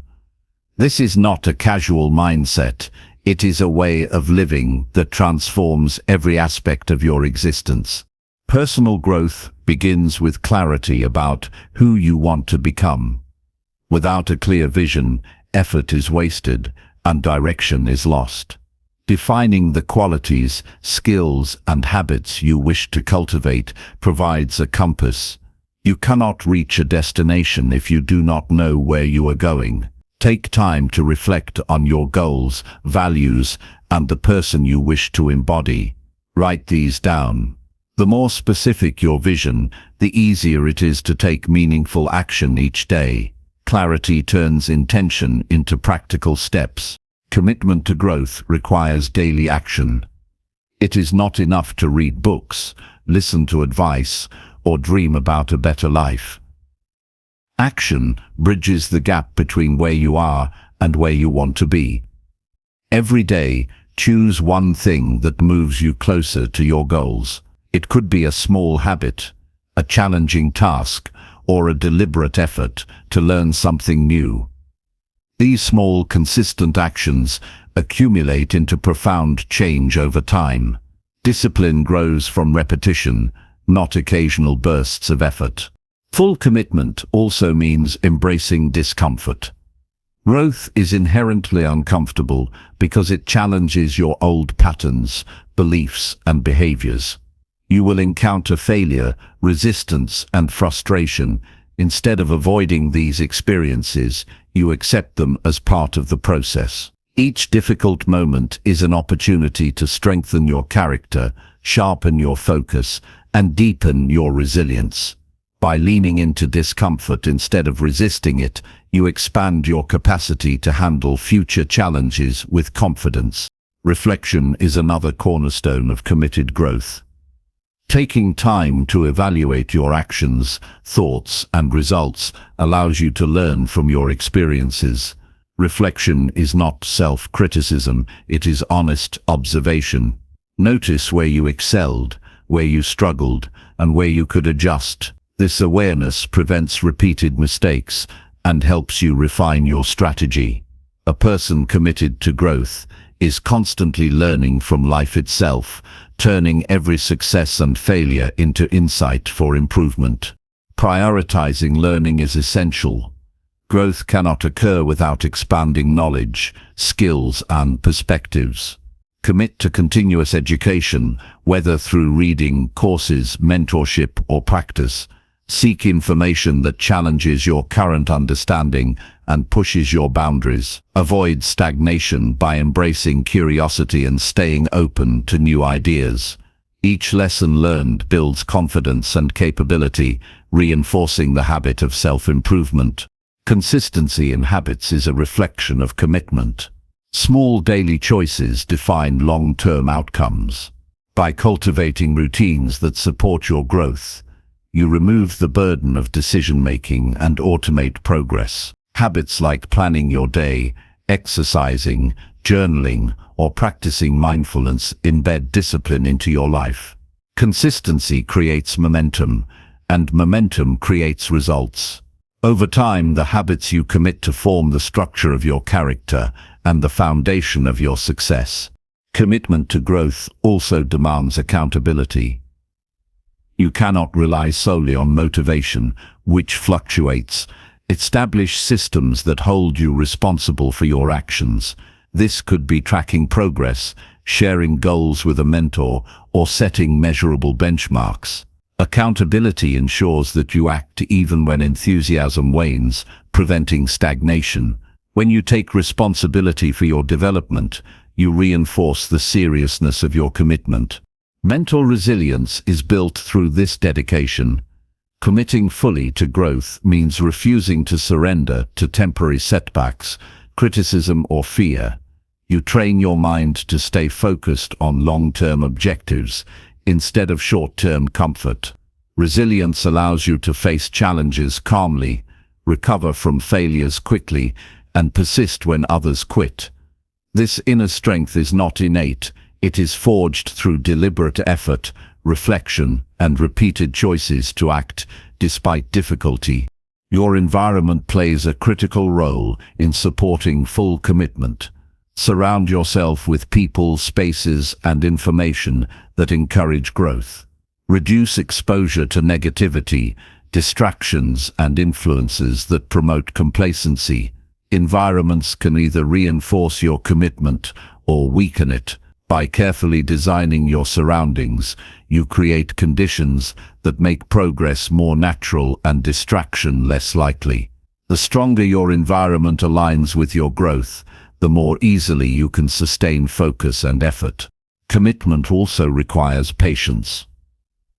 Speaker 1: This is not a casual mindset. It is a way of living that transforms every aspect of your existence. Personal growth begins with clarity about who you want to become. Without a clear vision, effort is wasted and direction is lost. Defining the qualities, skills, and habits you wish to cultivate provides a compass. You cannot reach a destination if you do not know where you are going. Take time to reflect on your goals, values, and the person you wish to embody. Write these down. The more specific your vision, the easier it is to take meaningful action each day. Clarity turns intention into practical steps. Commitment to growth requires daily action. It is not enough to read books, listen to advice, or dream about a better life. Action bridges the gap between where you are and where you want to be. Every day, choose one thing that moves you closer to your goals. It could be a small habit, a challenging task, or a deliberate effort to learn something new. These small, consistent actions accumulate into profound change over time. Discipline grows from repetition, not occasional bursts of effort. Full commitment also means embracing discomfort. Growth is inherently uncomfortable because it challenges your old patterns, beliefs, and behaviors. You will encounter failure, resistance, and frustration. Instead of avoiding these experiences, you accept them as part of the process. Each difficult moment is an opportunity to strengthen your character, sharpen your focus, and deepen your resilience. By leaning into discomfort instead of resisting it, you expand your capacity to handle future challenges with confidence. Reflection is another cornerstone of committed growth. Taking time to evaluate your actions, thoughts, and results allows you to learn from your experiences. Reflection is not self-criticism, it is honest observation. Notice where you excelled, where you struggled, and where you could adjust. This awareness prevents repeated mistakes and helps you refine your strategy. A person committed to growth is constantly learning from life itself, turning every success and failure into insight for improvement. Prioritizing learning is essential. Growth cannot occur without expanding knowledge, skills, and perspectives. Commit to continuous education, whether through reading, courses, mentorship, or practice. Seek information that challenges your current understanding and pushes your boundaries. Avoid stagnation by embracing curiosity and staying open to new ideas. Each lesson learned builds confidence and capability, reinforcing the habit of self-improvement. Consistency in habits is a reflection of commitment. Small daily choices define long-term outcomes. By cultivating routines that support your growth, you remove the burden of decision-making and automate progress. Habits like planning your day, exercising, journaling, or practicing mindfulness embed discipline into your life. Consistency creates momentum, and momentum creates results. Over time, the habits you commit to form the structure of your character and the foundation of your success. Commitment to growth also demands accountability. You cannot rely solely on motivation, which fluctuates. Establish systems that hold you responsible for your actions. This could be tracking progress, sharing goals with a mentor, or setting measurable benchmarks. Accountability ensures that you act even when enthusiasm wanes, preventing stagnation. When you take responsibility for your development, you reinforce the seriousness of your commitment. Mental resilience is built through this dedication. Committing fully to growth means refusing to surrender to temporary setbacks, criticism, or fear. You train your mind to stay focused on long-term objectives instead of short-term comfort. Resilience allows you to face challenges calmly, recover from failures quickly, and persist when others quit. This inner strength is not innate. It is forged through deliberate effort, reflection, and repeated choices to act despite difficulty. Your environment plays a critical role in supporting full commitment. Surround yourself with people, spaces, and information that encourage growth. Reduce exposure to negativity, distractions, and influences that promote complacency. Environments can either reinforce your commitment or weaken it. By carefully designing your surroundings, you create conditions that make progress more natural and distraction less likely. The stronger your environment aligns with your growth, the more easily you can sustain focus and effort. Commitment also requires patience.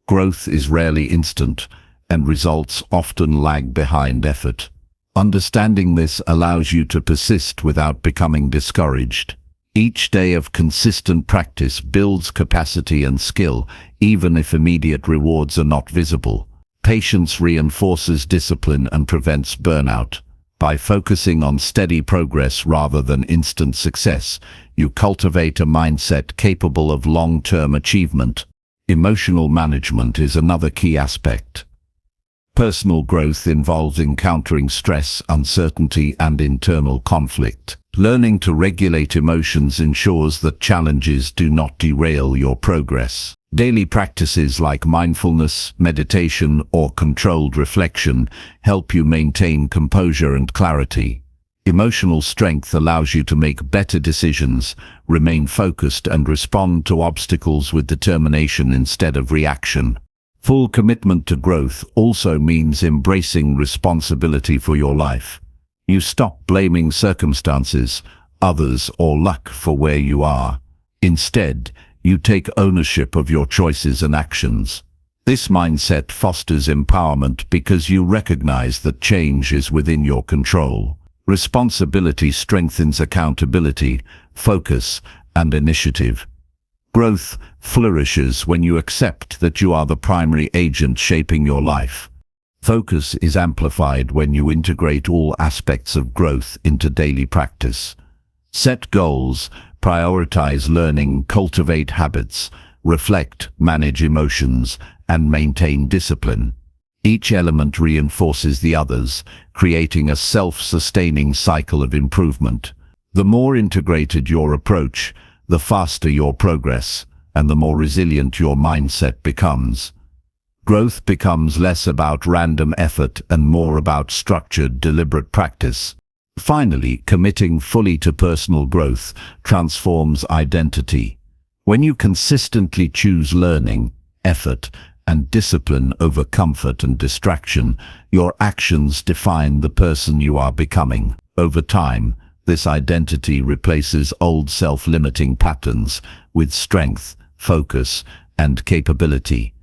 Speaker 1: Growth is rarely instant, and results often lag behind effort. Understanding this allows you to persist without becoming discouraged. Each day of consistent practice builds capacity and skill, even if immediate rewards are not visible. Patience reinforces discipline and prevents burnout. By focusing on steady progress rather than instant success, you cultivate a mindset capable of long-term achievement. Emotional management is another key aspect. Personal growth involves encountering stress, uncertainty, and internal conflict. Learning to regulate emotions ensures that challenges do not derail your progress. Daily practices like mindfulness, meditation, or controlled reflection help you maintain composure and clarity. Emotional strength allows you to make better decisions, remain focused, and respond to obstacles with determination instead of reaction. Full commitment to growth also means embracing responsibility for your life. You stop blaming circumstances, others, or luck for where you are. Instead, you take ownership of your choices and actions. This mindset fosters empowerment because you recognize that change is within your control. Responsibility strengthens accountability, focus, and initiative. Growth flourishes when you accept that you are the primary agent shaping your life. Focus is amplified when you integrate all aspects of growth into daily practice. Set goals, prioritize learning, cultivate habits, reflect, manage emotions, and maintain discipline. Each element reinforces the others, creating a self-sustaining cycle of improvement. The more integrated your approach, the faster your progress, and the more resilient your mindset becomes. Growth becomes less about random effort and more about structured, deliberate practice. Finally, committing fully to personal growth transforms identity. When you consistently choose learning, effort, and discipline over comfort and distraction, your actions define the person you are becoming. Over time, this identity replaces old self-limiting patterns with strength, focus, and capability.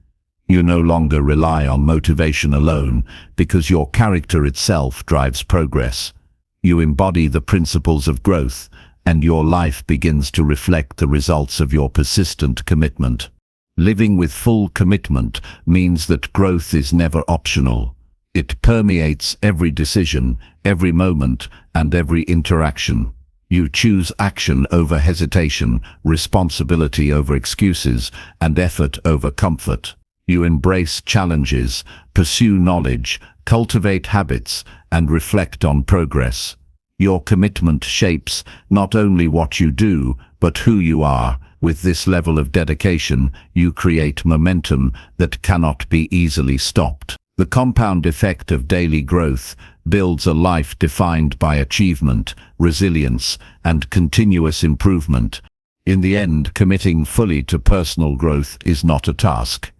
Speaker 1: You no longer rely on motivation alone because your character itself drives progress. You embody the principles of growth, and your life begins to reflect the results of your persistent commitment. Living with full commitment means that growth is never optional. It permeates every decision, every moment, and every interaction. You choose action over hesitation, responsibility over excuses, and effort over comfort. You embrace challenges, pursue knowledge, cultivate habits, and reflect on progress. Your commitment shapes not only what you do, but who you are. With this level of dedication, you create momentum that cannot be easily stopped. The compound effect of daily growth builds a life defined by achievement, resilience, and continuous improvement. In the end, committing fully to personal growth is not a task.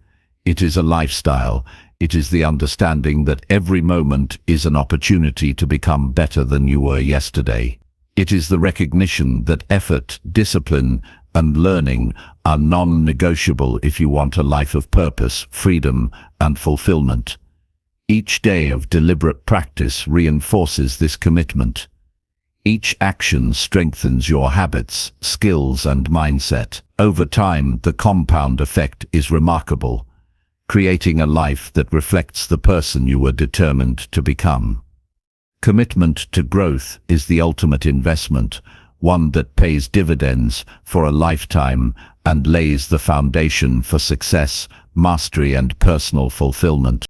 Speaker 1: It is a lifestyle. It is the understanding that every moment is an opportunity to become better than you were yesterday. It is the recognition that effort, discipline, and learning are non-negotiable if you want a life of purpose, freedom, and fulfillment. Each day of deliberate practice reinforces this commitment. Each action strengthens your habits, skills, and mindset. Over time, the compound effect is remarkable, creating a life that reflects the person you were determined to become. Commitment to growth is the ultimate investment, one that pays dividends for a lifetime and lays the foundation for success, mastery, and personal fulfillment.